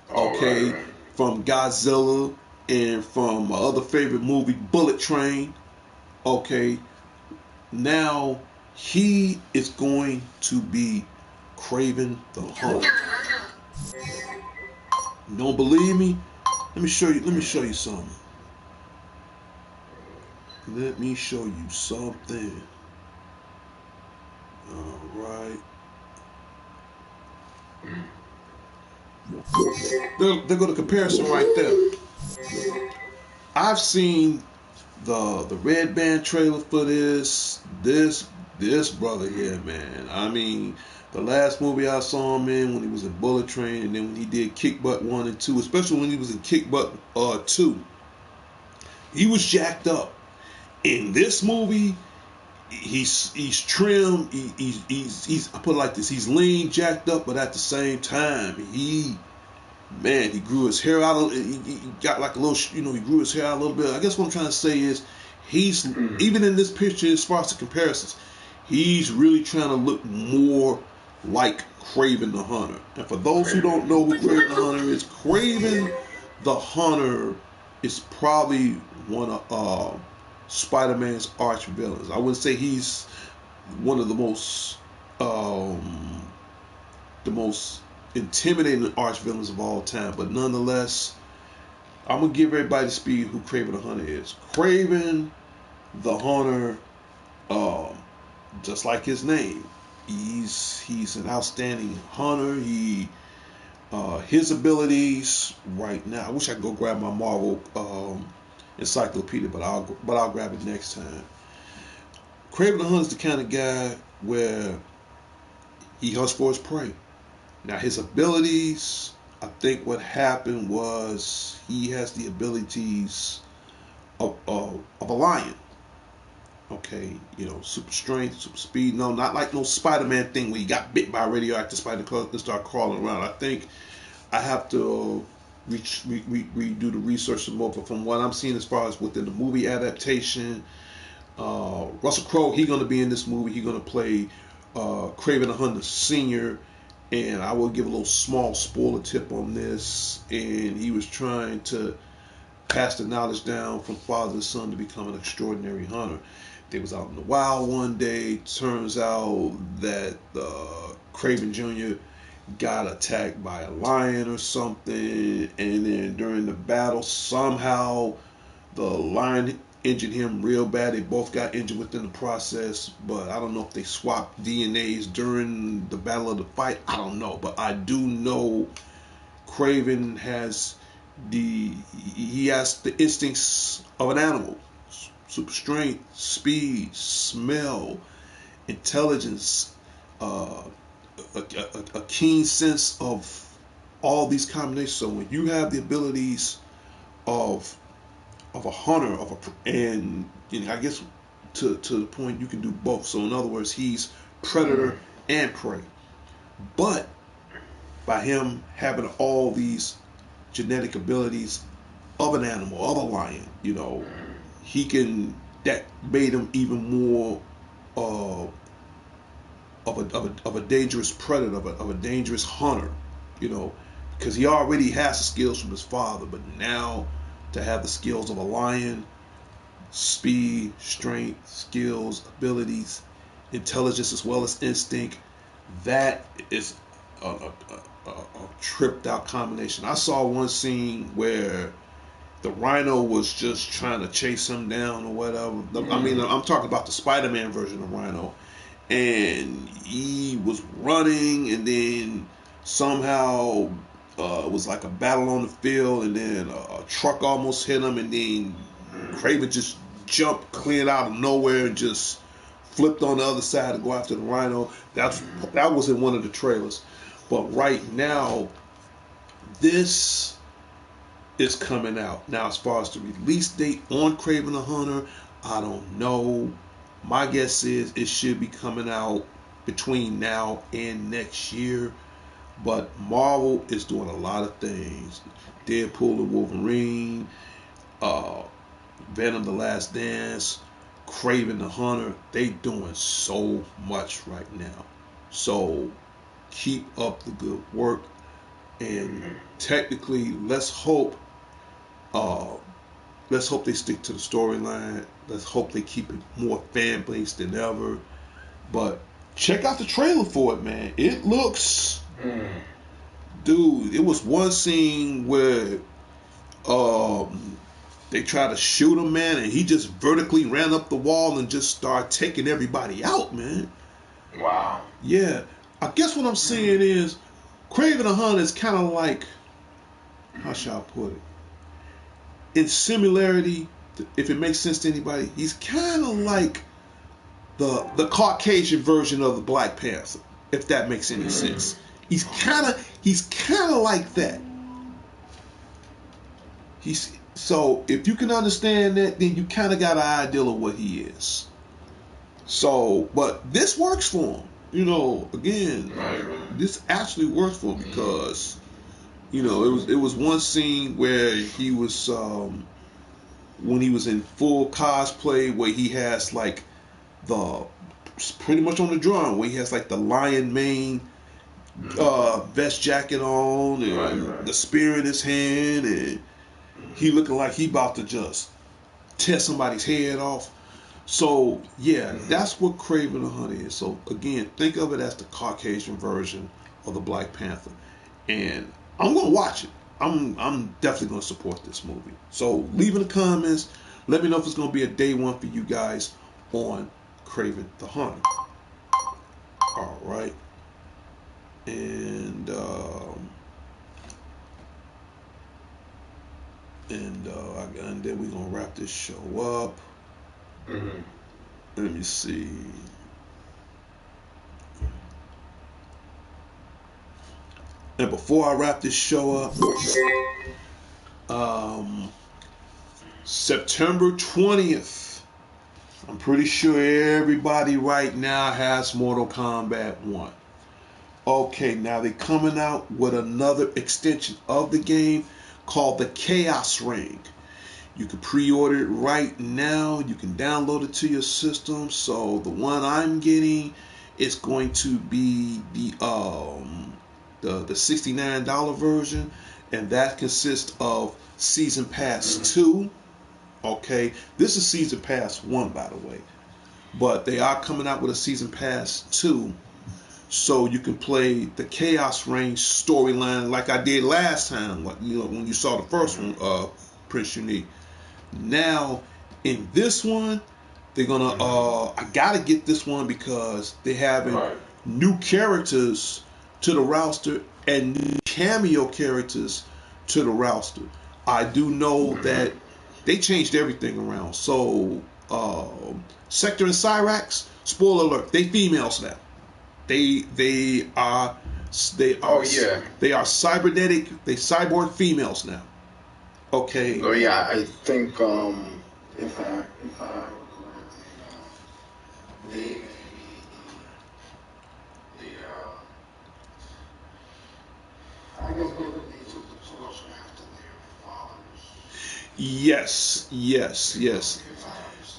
Okay, right. From Godzilla and from my other favorite movie, Bullet Train. Okay, now he is going to be Kraven the Hunter. Don't believe me? Let me show you something. Let me show you something. All right. There go the comparison right there. I've seen the Red Band trailer for this brother here, man. I mean, the last movie I saw him in when he was in Bullet Train, and then when he did Kick Butt 1 and 2, especially when he was in Kick Butt 2, he was jacked up. In this movie, he's trim. He's I put it like this. He's lean, jacked up, but at the same time, he grew his hair out. He got like a little, he grew his hair out a little bit. I guess what I'm trying to say is, he's even in this picture, as far as the comparisons, he's really trying to look more like Craven the Hunter. And for those who don't know who Craven the Hunter is, Craven the Hunter is probably one of Spider-Man's arch villains. I would say he's one of the most intimidating arch villains of all time. But nonetheless, I'm gonna give everybody speed who Craven the Hunter is. Craven the Hunter, just like his name, he's an outstanding hunter. His abilities right now. I wish I could go grab my Marvel encyclopedia, but I'll grab it next time. Craven the Hunter is the kind of guy where he hunts for his prey. Now his abilities, I think what happened was he has the abilities of a lion. Okay, super strength, super speed. No, not like no Spider-Man thing where he got bit by a radioactive spider and start crawling around. I think I have to redo the research some more. But from what I'm seeing as far as within the movie adaptation, Russell Crowe, he's going to be in this movie. He's going to play Craven the Hunter Sr., and I will give a little small spoiler tip on this. And he was trying to pass the knowledge down from father to son to become an extraordinary hunter. They was out in the wild one day. Turns out that Craven Jr. got attacked by a lion or something, and then during the battle, somehow the lion injured him real bad. They both got injured within the process, but I don't know if they swapped DNAs during the battle of the fight. I don't know, but I do know Craven has the instincts of an animal. Super strength, speed, smell, intelligence, a keen sense of all these combinations. So when you have the abilities of a hunter, and I guess to the point you can do both. So in other words, he's predator and prey. But by him having all these genetic abilities of an animal, of a lion, that made him even more of a dangerous predator, of a dangerous hunter, because he already has the skills from his father, but now to have the skills of a lion, speed, strength, skills, abilities, intelligence, as well as instinct, that is a tripped out combination. I saw one scene where the rhino was just trying to chase him down or whatever. I mean, I'm talking about the Spider-Man version of Rhino. And he was running, and then somehow it was like a battle on the field, and then a truck almost hit him, and then Craven just jumped clean out of nowhere and just flipped on the other side to go after the rhino. That was in one of the trailers. But right now, this is coming out. Now, as far as the release date on Craven the Hunter, I don't know. My guess is it should be coming out between now and next year. But Marvel is doing a lot of things. Deadpool and Wolverine, Venom the Last Dance, Craven the Hunter. They doing so much right now. So keep up the good work. And technically, let's hope they stick to the storyline. Let's hope they keep it more fan based than ever. But check out the trailer for it, man. It looks, dude. It was one scene where they tried to shoot him, man, and he just vertically ran up the wall and just started taking everybody out, man. Wow. Yeah, I guess what I'm saying is, Craven the Hunter is kind of like, how shall I put it? In similarity, if it makes sense to anybody, he's kind of like the Caucasian version of the Black Panther, if that makes any sense. He's kind of like that. So if you can understand that, then you kind of got an idea of what he is. So, but this works for him. You know, again, Right. this actually works for him because you know it was one scene where he was when he was in full cosplay where he has like the pretty much on the drawing where he has like the lion mane vest jacket on and Right. the spear in his hand and he looking like he about to just tear somebody's head off. So yeah, that's what Craven the Hunter is. So again, think of it as the Caucasian version of the Black Panther, and I'm gonna watch it. I'm definitely gonna support this movie. So leave in the comments. Let me know if it's gonna be a day one for you guys on Craven the Hunter. All right, and and then we're gonna wrap this show up. Mm-hmm. Let me see. And before I wrap this show up, September 20th, I'm pretty sure everybody right now has Mortal Kombat 1. Okay, now they're coming out with another extension of the game called the Chaos Ring. You can pre-order it right now. You can download it to your system. So the one I'm getting is going to be the $69 version, and that consists of Season Pass 2. Okay, this is Season Pass 1, by the way, but they are coming out with a Season Pass 2, so you can play the Chaos Range storyline like I did last time. When you saw the first one, Prince Unique. Now, in this one, they're gonna. I gotta get this one because they're having Right. new characters to the roster and new cameo characters to the roster. I do know that they changed everything around. So, Sector and Cyrax. Spoiler alert: they females now. They are they are Oh yeah. they are cybernetic. They cyborg females now. Okay. Oh yeah. I think if I they the I guess they took the torch after their fathers. Yes, yes, yes.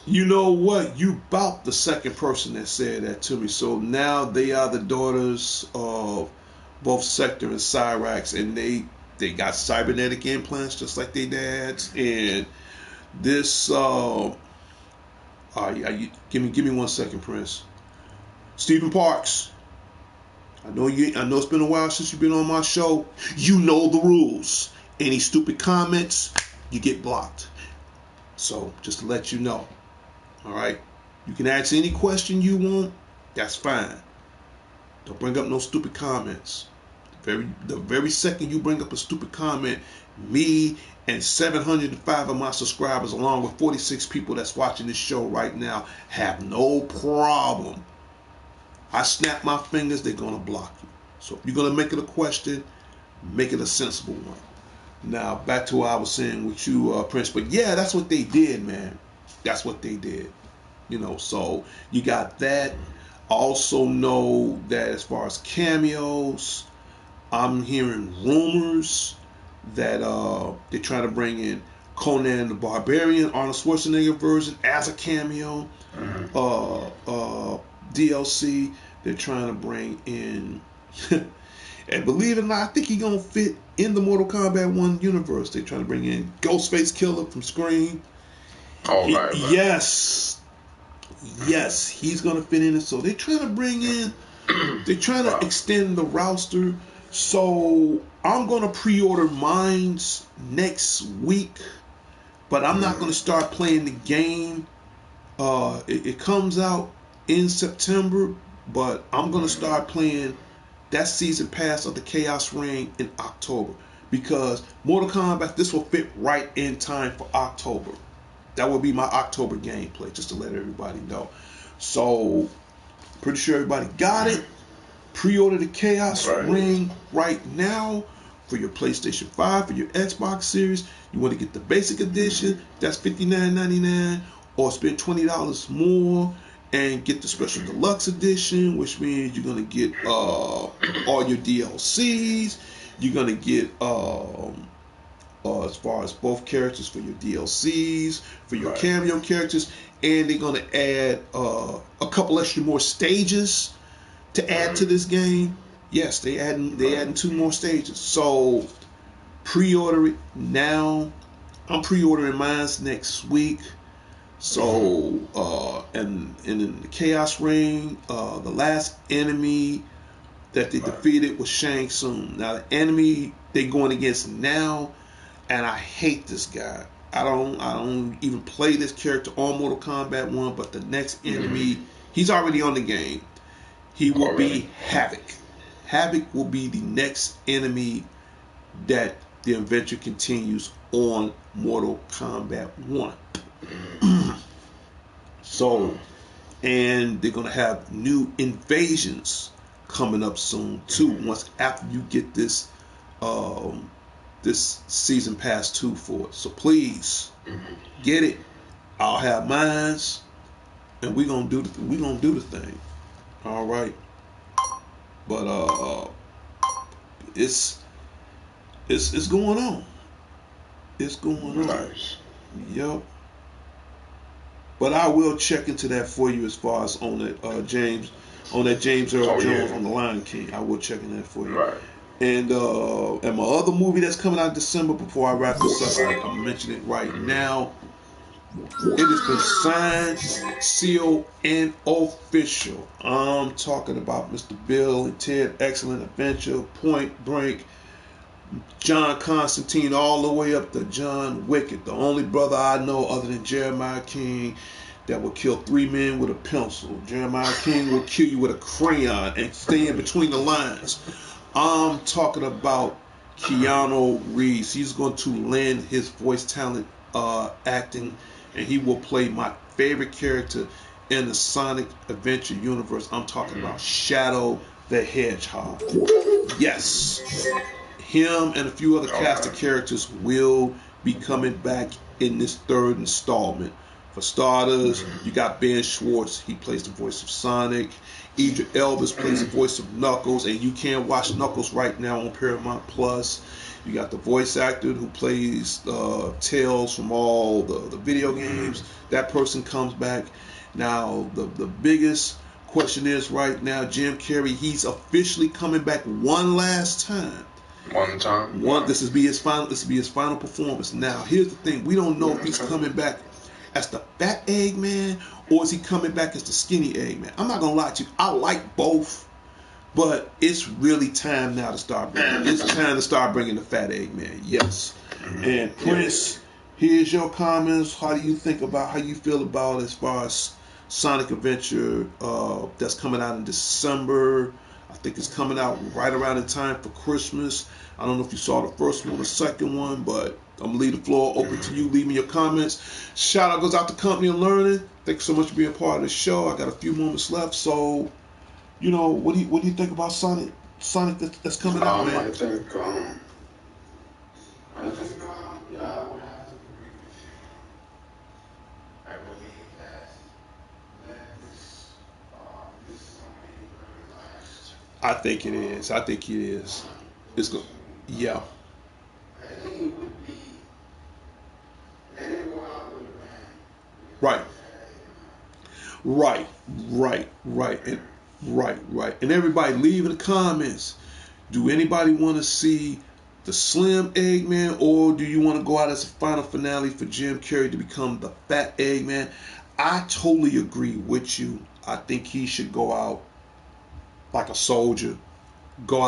You know what? You about the second person that said that to me. So now they are the daughters of both Sector and Cyrax, and they got cybernetic implants just like their dads. And this, give me 1 second, Prince. Stephen Parks. I know it's been a while since you've been on my show. You know the rules. Any stupid comments, you get blocked. So just to let you know. All right. You can ask any question you want. That's fine. Don't bring up no stupid comments. The very second you bring up a stupid comment, me and 705 of my subscribers, along with 46 people that's watching this show right now, have no problem. I snap my fingers, they're gonna block you. So if you're gonna make it a question, make it a sensible one. Now back to what I was saying with you, Prince. But yeah, that's what they did, man. That's what they did. You know, so you got that. Also know that as far as cameos, I'm hearing rumors that they're trying to bring in Conan the Barbarian, Arnold Schwarzenegger version as a cameo. DLC. They're trying to bring in, and believe it or not, I think he's gonna fit in the Mortal Kombat 1 universe. They're trying to bring in Ghostface Killer from Scream. Oh right. Yes, yes, he's gonna fit in it. So they're trying to bring in, they're trying to extend the roster. So I'm gonna pre-order mines next week, but I'm not gonna start playing the game. It comes out in September, but I'm gonna start playing that season pass of the Chaos Ring in October because Mortal Kombat, this will fit right in time for October. That will be my October gameplay, just to let everybody know. So pretty sure everybody got it. Pre-order the Chaos Ring right now for your PlayStation 5, for your Xbox Series. You want to get the basic edition, that's $59.99, or spend $20 more and get the special deluxe edition, which means you're gonna get all your DLCs. You're gonna get as far as both characters for your DLCs, for your cameo characters, and they're gonna add a couple extra more stages to add to this game. Yes, they adding 2 more stages. So pre-order it now. I'm pre-ordering mine next week. So and in the Chaos Ring, the last enemy that they defeated was Shang Tsung. Now the enemy they going against now, and I hate this guy. I don't even play this character on Mortal Kombat 1, but the next enemy, he's already on the game. He will be Havoc. Havoc will be the next enemy that the adventure continues on Mortal Kombat 1. So, and they're gonna have new invasions coming up soon too. Once after you get this this season pass 2 for it. So please get it. I'll have mines, and we're gonna do the thing. All right. But it's going on. It's going on. Nice. Yep. But I will check into that for you as far as on that James Earl Jones on the Lion King. I will check in that for you. Right. And my other movie that's coming out in December, before I wrap this up, I'm mentioning it right now. It has been signed, sealed, and official. I'm talking about Mr. Bill and Ted Excellent Adventure, Point Break, John Constantine, all the way up to John Wicked, the only brother I know other than Jeremiah King that will kill 3 men with a pencil. Jeremiah King will kill you with a crayon and stay in between the lines. I'm talking about Keanu Reeves. He's going to lend his voice talent acting, and he will play my favorite character in the Sonic Adventure universe. I'm talking about Shadow the Hedgehog. Yes. Him and a few other cast of characters will be coming back in this 3rd installment. For starters, you got Ben Schwartz. He plays the voice of Sonic. Idris Elba plays the voice of Knuckles, and you can watch Knuckles right now on Paramount Plus. You got the voice actor who plays Tails from all the video games. That person comes back. Now, the biggest question is right now, Jim Carrey, he's officially coming back one last time. One time. This will be his final performance. Now, here's the thing: we don't know if he's coming back as the fat Eggman or is he coming back as the skinny Eggman. I'm not gonna lie to you, I like both, but it's really time now to start bringing. It's time to start bringing the fat Eggman. Yes. And Prince, here's your comments. How do you feel about as far as Sonic Adventure that's coming out in December? I think it's coming out right around in time for Christmas. I don't know if you saw the first one or the second one, but I'm going to leave the floor open to you. Leave me your comments. Shout out goes out to Company and Learning. Thank you so much for being part of the show. I got a few moments left. So, what do you think about Sonic that's coming out, man? I think, yeah, I would have to agree with you. I believe that this is going to be very last. I think it is. It's good. Yeah. I think it would be, let it go out with a bang. Right. And everybody, leave in the comments. Do anybody want to see the Slim Eggman, or do you want to go out as a final finale for Jim Carrey to become the fat Eggman? I totally agree with you. I think he should go out like a soldier. Go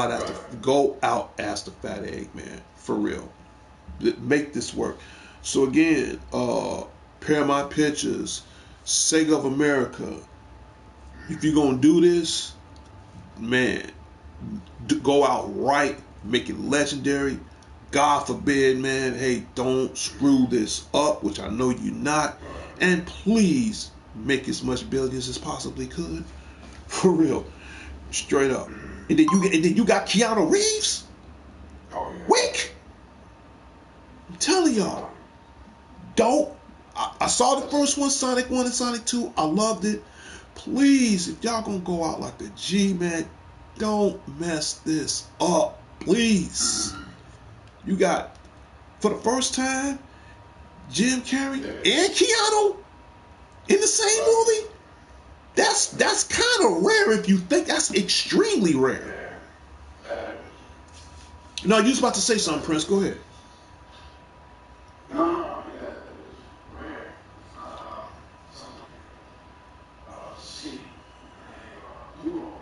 out as the fat Eggman, for real. Make this work. So again, Paramount Pictures, Sega of America, if you're gonna do this, man, go out right, make it legendary. God forbid, man, hey, don't screw this up, which I know you're not, and please make as much billions as possibly could, for real, straight up. And then you got Keanu Reeves. Oh, yeah. Wick. I'm telling y'all, I saw the first one, Sonic 1 and Sonic 2. I loved it. please, if y'all gonna go out like a G, man, don't mess this up, please. You got, for the first time, Jim Carrey and Keanu in the same movie. That's kind of rare if you think. That's extremely rare. No, you was about to say something, Prince. Go ahead. No, yeah, it's rare. Something. See, you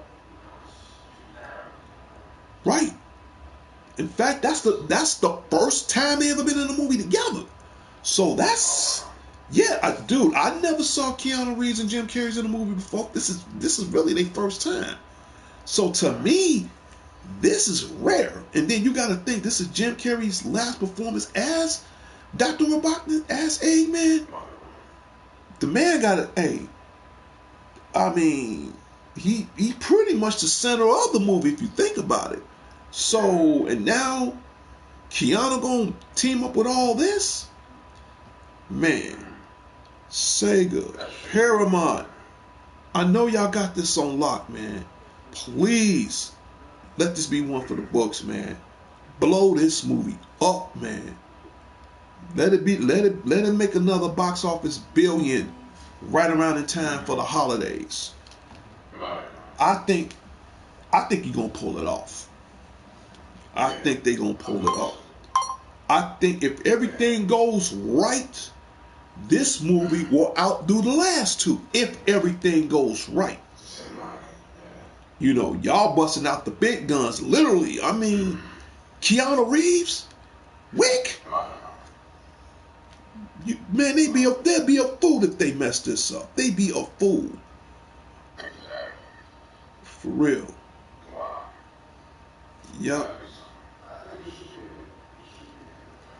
Right. In fact, that's the first time they ever been in a movie together. So that's, yeah, dude. I never saw Keanu Reeves and Jim Carrey in a movie before. This is really their first time. So to me, this is rare. And then you got to think this is Jim Carrey's last performance as Dr. Robotnik, as Eggman. The man got a, hey, I mean, he pretty much the center of the movie if you think about it. So, and now Keanu gonna team up with all this? Man, Sega, Paramount, I know y'all got this on lock, man. Please, let this be one for the books, man. Blow this movie up, man. Let it make another box office billion right around in time for the holidays. I think you're gonna pull it off. I think they're gonna pull it off. I think if everything goes right, this movie will outdo the last two. If everything goes right. You know, y'all busting out the big guns, literally. I mean, Keanu Reeves, Wick. Man, they'd be a fool if they mess this up. They'd be a fool. For real. Yep.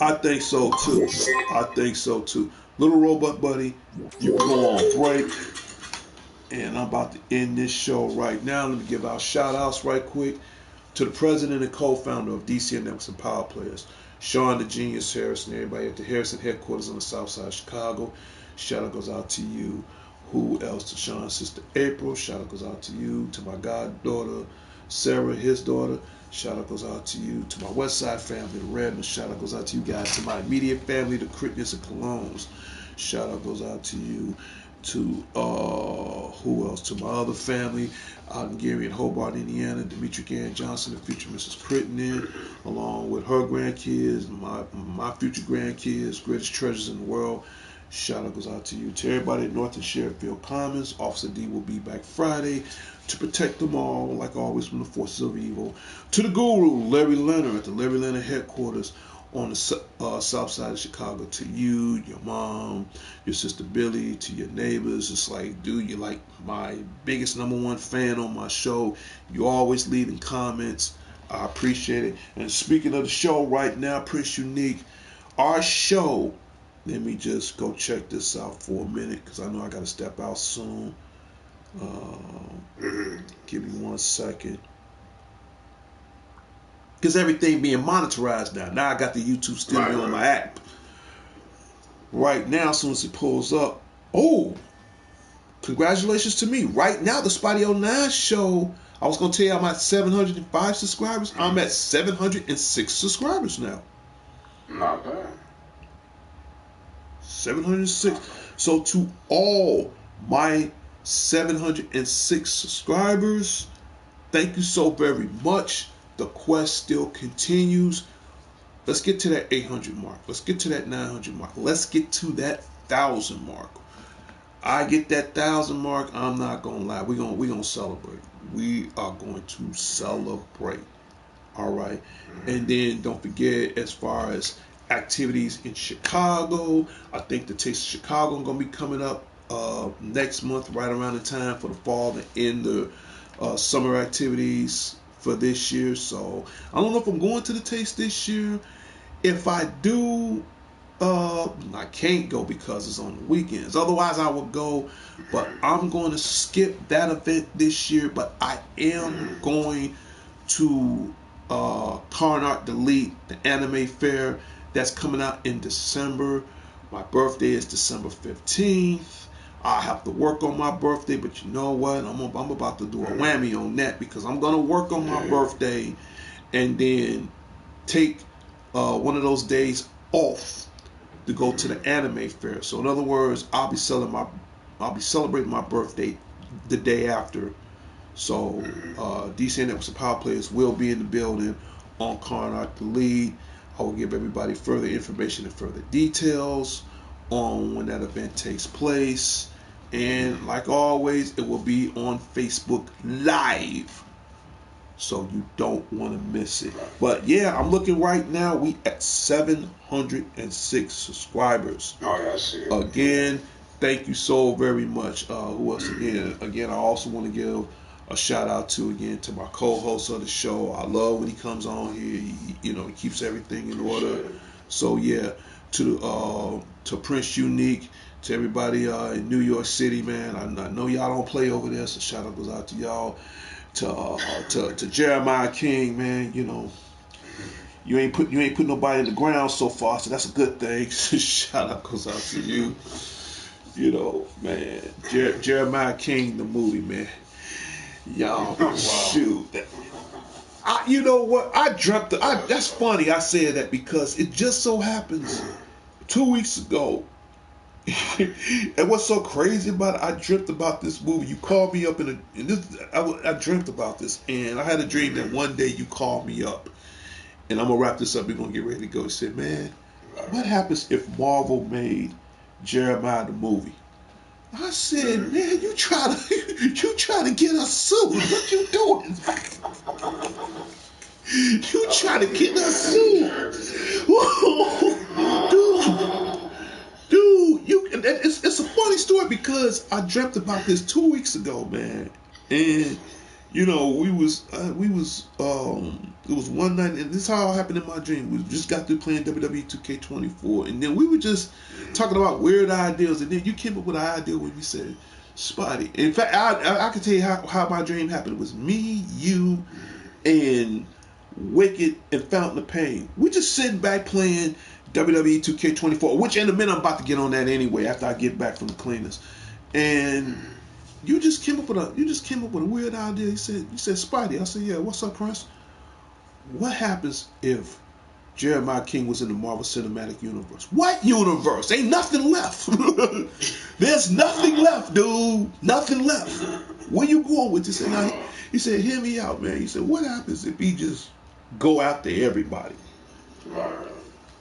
I think so too. I think so too. Little Robot Buddy, you can go on break. And I'm about to end this show right now. Let me give out shout outs right quick to the president and co-founder of DCN Networks and Power Players, Sean the Genius Harrison, everybody at the Harrison headquarters on the south side of Chicago. Shout out goes out to you. Who else? To Sean's sister April. Shout out goes out to you. To my goddaughter Sarah, his daughter. Shout out goes out to you. To my West Side family, the Redmond. Shout out goes out to you guys. To my immediate family, the Critness and Colognes. Shout out goes out to you. To who else? To my other family out in Gary and Hobart, Indiana, Demetri Ann Johnson, the future Mrs. Crittenden, along with her grandkids, my future grandkids, greatest treasures in the world. Shout out goes out to you. To everybody at North and Sherifield Commons, Officer D will be back Friday to protect them all, like always, from the forces of evil. To the guru, Larry Leonard, at the Larry Leonard headquarters on the south side of Chicago. To you, your mom, your sister Billy, to your neighbors. It's like, dude, you're like my biggest #1 fan on my show. You always leaving comments. I appreciate it. And speaking of the show right now, Prince Unique, our show, let me just go check this out for a minute because I know I got to step out soon. Give me 1 second. Because everything being monitorized now. Now I got the YouTube Studio on my app. Right now, as soon as it pulls up, oh, congratulations to me. Right now, the Spotty 09 show, I was going to tell you I'm at 705 subscribers. I'm at 706 subscribers now. Not bad. 706. So to all my 706 subscribers, thank you so very much. The quest still continues. Let's get to that 800 mark. Let's get to that 900 mark. Let's get to that 1,000 mark. I get that 1,000 mark, I'm not gonna lie. We're gonna celebrate. We are going to celebrate. All right. And then don't forget, as far as activities in Chicago, I think the Taste of Chicago is gonna be coming up next month, right around the time for the fall and end the summer activities for this year. So I don't know if I'm going to the Taste this year. If I do, I can't go because it's on the weekends. Otherwise I would go, but I'm going to skip that event this year. But I am going to Carnart Delete, the anime fair that's coming out in December. My birthday is December 15th. I have to work on my birthday, but you know what? I'm about to do a whammy on that because I'm gonna work on my birthday and then take one of those days off to go to the anime fair. So in other words, I'll be celebrating my birthday the day after. So DC Networks of Power Players will be in the building on Carnark the lead. I will give everybody further information and further details on when that event takes place. And like always, it will be on Facebook Live. So you don't want to miss it. But yeah, I'm looking right now. We at 706 subscribers. Oh, yeah, I see it. Again, thank you so very much. Who else again? Again, I also want to give a shout out to my co-host of the show. I love when he comes on here. He keeps everything in order. So yeah, to Prince Unique, to everybody in New York City, man. I know y'all don't play over there, so shout out goes out to y'all. To Jeremiah King, man. You ain't put nobody in the ground so far, so that's a good thing. Shout out goes out to you. Man. Jeremiah King, the movie, man. Y'all, shoot. You know what? I dreamt. That's funny. I said that because it just so happens 2 weeks ago. And what's so crazy about it? I dreamt about this movie. You called me up I dreamt about this, and I had a dream that one day you called me up. And I'm gonna wrap this up. We're gonna get ready to go. He said, "Man, what happens if Marvel made Jeremiah the movie?" I said, "Man, you try to get us sued. What you doing? You try to get us sued, dude. It's a funny story because I dreamt about this 2 weeks ago, man. And it was one night, and this is how it happened in my dream. We just got through playing WWE 2K24, and then we were just talking about weird ideas, and then you came up with an idea when you said Spotty. In fact, I can tell you how my dream happened. It was me, you, and Wicked and Fountain of Pain. We just sitting back playing WWE 2K24, which in a minute I'm about to get on that anyway after I get back from the cleaners. And you just came up with a weird idea. You said Spidey. I said, yeah, what's up, Prince? What happens if Jeremiah King was in the Marvel Cinematic Universe? What universe? Ain't nothing left. There's nothing left, dude. Nothing left. Where you going with this? And he said, hear me out, man. He said, what happens if he just go after everybody?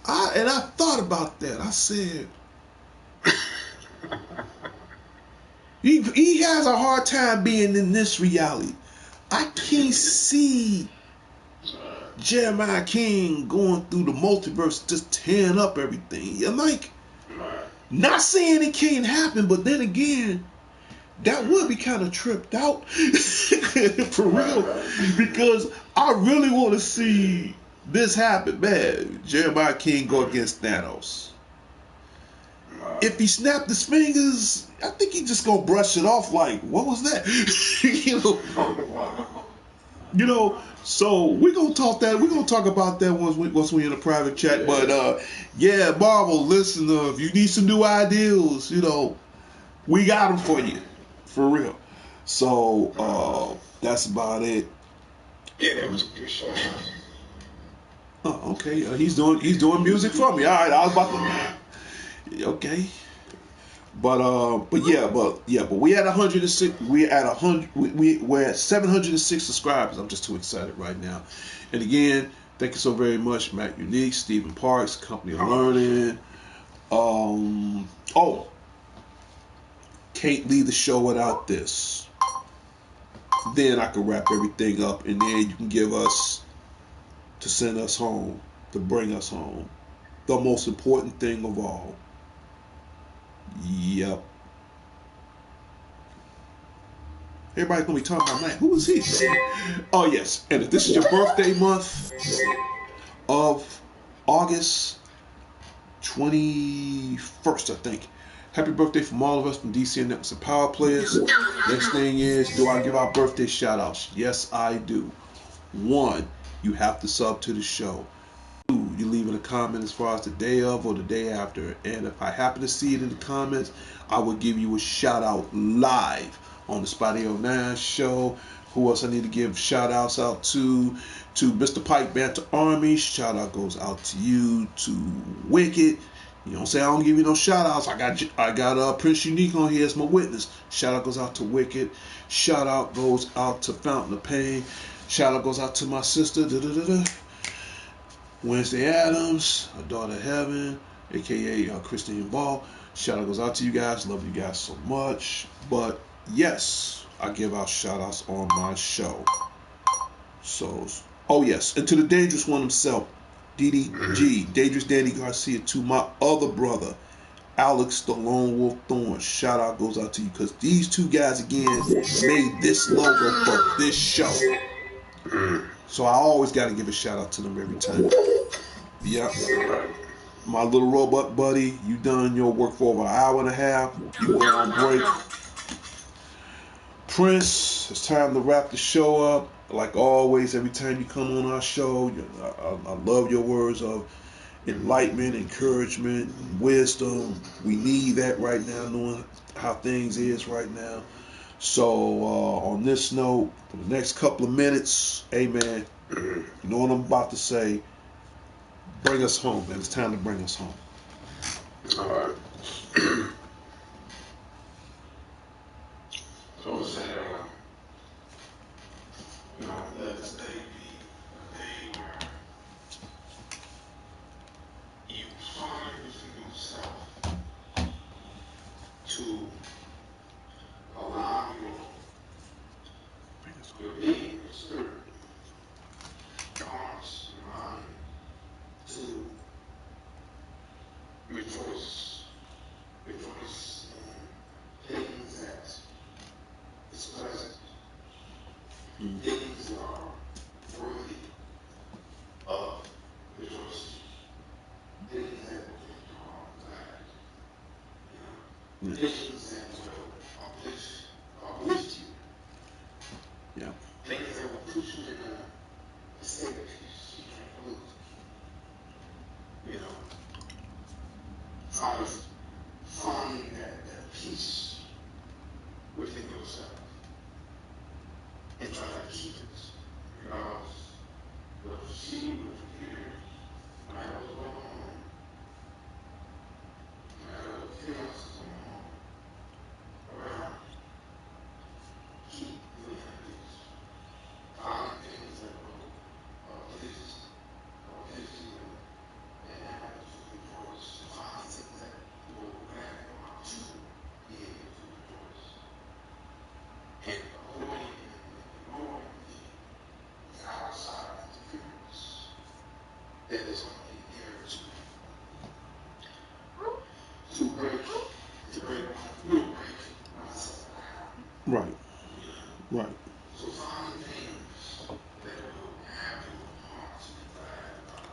I thought about that. I said, he has a hard time being in this reality. I can't see Jeremiah King going through the multiverse just tearing up everything. I'm like, not saying it can't happen, but then again, that would be kind of tripped out for real, because I really want to see this happen, man. Jeremiah King go against Thanos. If he snapped his fingers, I think he just gonna brush it off like, what was that? So we're gonna talk about that once we in a private chat. But yeah, Marvel, listen, if you need some new ideas, we got them for you, for real. So that's about it. Yeah, that was a good show. Oh, okay. He's doing music for me. All right, I was about to. Okay. But we at 106. We're at 100. We're at 706 subscribers. I'm just too excited right now. And again, thank you so very much, Matt Unique, Stephen Parks, Company of Learning. Can't leave the show without this. Then I can wrap everything up, and then you can give us to send us home, to bring us home. The most important thing of all. Yep. Everybody's gonna be talking about, man, who is he? Oh yes, and if this is your birthday month of August 21st, I think. Happy birthday from all of us from DC and Networks and Power Players. Next thing is, do I give out birthday shout outs? Yes, I do. 1, you have to sub to the show. 2, you leave an the comment as far as the day of or the day after. And if I happen to see it in the comments, I will give you a shout out live on the Spotty 09 show. Who else I need to give shout outs out to? To Mr. Pike Banter Army. Shout out goes out to you. To Wicked. You don't say I don't give you no shout outs. I got Prince Unique on here as my witness. Shout out goes out to Wicked. Shout out goes out to Fountain of Pain. Shout out goes out to my sister, Wednesday Adams, her daughter Heaven, aka Christine Ball. Shout out goes out to you guys. Love you guys so much. But yes, I give out shout outs on my show. So, oh yes, and to the Dangerous One himself, DDG, Dangerous Danny Garcia, to my other brother, Alex the Lone Wolf Thorne. Shout out goes out to you because these two guys again made this logo for this show. So I always got to give a shout out to them every time. Yep. My little robot buddy, you done your work for over an hour and a half. You went on break. Prince, it's time to wrap the show up. Like always, every time you come on our show, I love your words of enlightenment, encouragement, wisdom. We need that right now, knowing how things is right now. So on this note, for the next couple of minutes, amen, you know what I'm about to say, bring us home, man. It's time to bring us home. All right. So it's let this day be a day where you find within yourself to allow your being, your spirit, your hearts, your mind to rejoice in things that is pleasant, things that are worthy of rejoicing, things that will make your heart glad, things that will uplift you, things that will put you in a state of peace, tranquility, try to find that peace within yourself and try to keep it, because what you see, what you hear, no matter what's going on, no matter what chaos is going on around, keep the inner peace. Find things that will please you and have you rejoice. Find things that will grab your heart to be able to rejoice. And avoiding and ignoring the outside interference that is only there to break myself down. Right. Right. So find things that will have your heart to be glad about,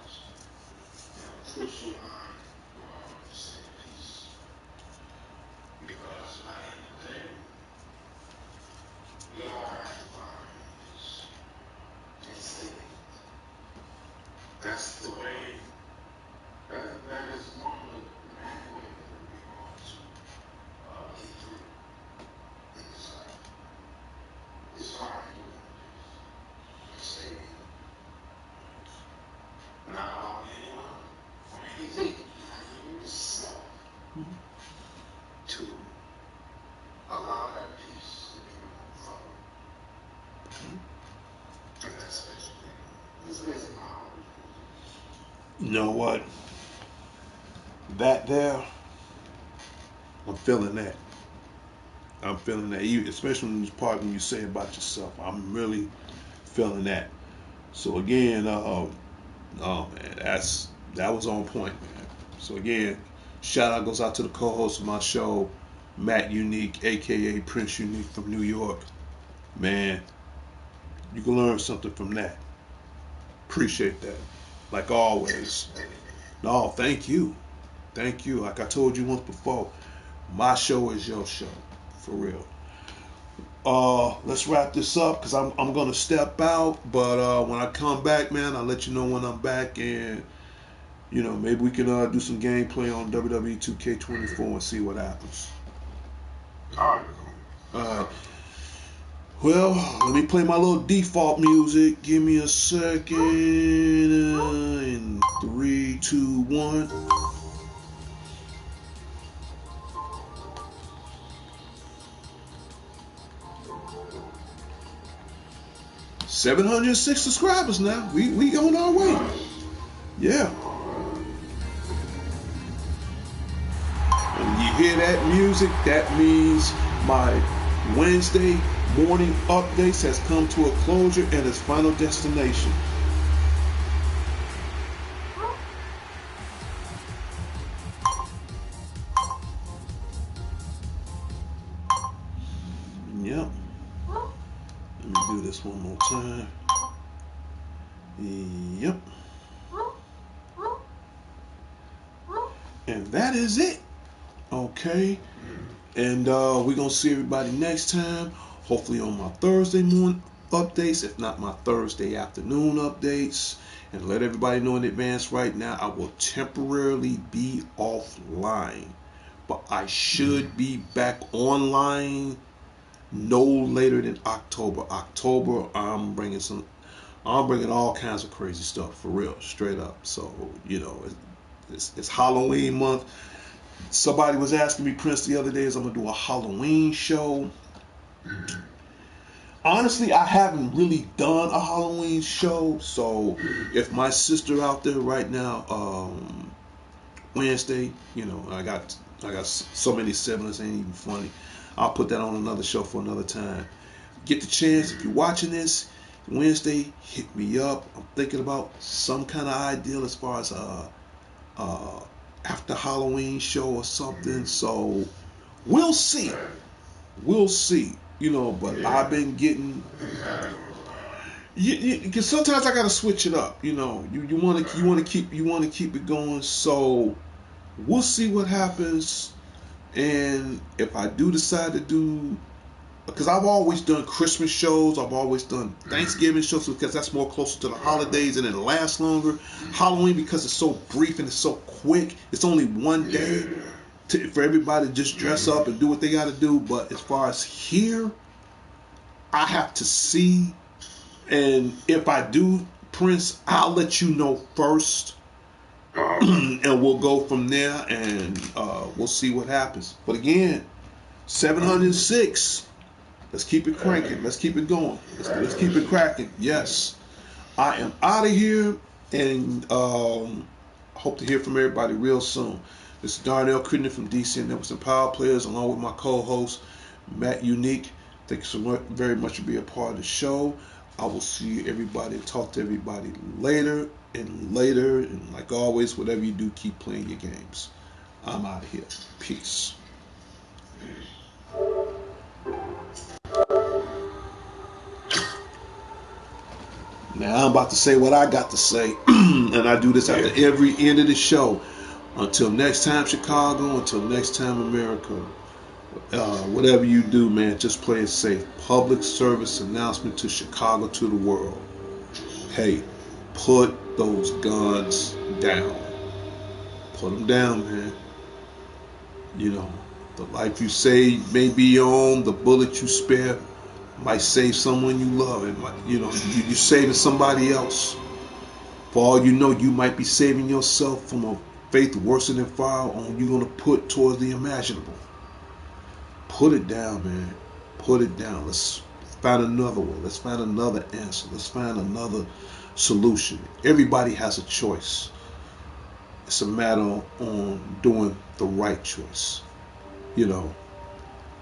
push your mind, your heart to say peace. Because by the end of the day, we all have to find peace and stay. That's the way, that is one of the main ways that we're going to get through in this life. It's finding peace and staying. Not allowing anyone or anything, not even yourself, to allow that peace to be removed from you. And that's basically, how You know what? That there, I'm feeling that. I'm feeling that. Especially when you say about yourself. I'm really feeling that. So again, oh man, that was on point, man. So again, shout out goes out to the co-host of my show, Matt Unique, aka Prince Unique from New York. Man, you can learn something from that. Appreciate that. Like always. No, thank you. Thank you. Like I told you once before, my show is your show. For real. Let's wrap this up because I'm gonna step out. But when I come back, man, I'll let you know when I'm back, and Maybe we can do some gameplay on WWE 2K24 and see what happens. All right. Uh, well, let me play my little default music. Give me a second. In 3, 2, 1. $706 subscribers now. We on our way. Yeah. When you hear that music, that means my Wednesday morning updates has come to a closure and its final destination. Yep. Let me do this one more time. Yep. And that is it. Okay. And we're going to see everybody next time. Hopefully on my Thursday morning updates, if not my Thursday afternoon updates. And let everybody know in advance right now, I will temporarily be offline. But I should be back online no later than October. October, I'm bringing all kinds of crazy stuff for real, straight up. So, it's Halloween month. Somebody was asking me, Prince, the other day, is I'm gonna do a Halloween show. Honestly, I haven't really done a Halloween show, so if my sister out there right now, Wednesday, I got so many siblings, ain't even funny. I'll put that on another show for another time. Get the chance, if you're watching this Wednesday, hit me up. I'm thinking about some kind of idea as far as after Halloween show or something. So we'll see. We'll see. But I've been getting. Because sometimes I gotta switch it up. You want to keep it going. So we'll see what happens. And if I do decide to do, because I've always done Christmas shows, I've always done Thanksgiving shows because that's more closer to the holidays and it lasts longer. Halloween, because it's so brief and it's so quick, it's only one day for everybody to just dress up and do what they got to do. But as far as here, I have to see, and if I do, Prince, I'll let you know first. And we'll go from there, and we'll see what happens. But again, 706. Let's keep it cranking. Let's keep it going. Let's keep it cracking. Yes. I am out of here, and hope to hear from everybody real soon. This is Darnell Crittenden from DC and Networks and Power Players, along with my co-host, Matt Unique. Thank you so much, very much for being a part of the show. I will see everybody and talk to everybody later. And like always, whatever you do, keep playing your games. I'm out of here. Peace. Now I'm about to say what I got to say, and I do this after every end of the show. Until next time, Chicago. Until next time, America. Whatever you do, man, just play it safe. Public service announcement to Chicago, to the world. Hey, put those guns down. Put them down, man. The life you save may be your own. The bullet you spare might save someone you love. It might, you're saving somebody else. For all you know, you might be saving yourself from a faith worse than fire on you're going to put towards the imaginable. Put it down, man. Put it down. Let's find another one. Let's find another answer. Let's find another solution. Everybody has a choice. It's a matter on doing the right choice.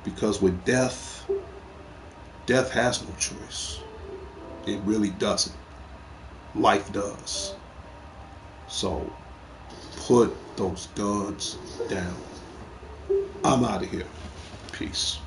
Because with death has no choice. It really doesn't. Life does. So put those guns down. I'm out of here. Peace.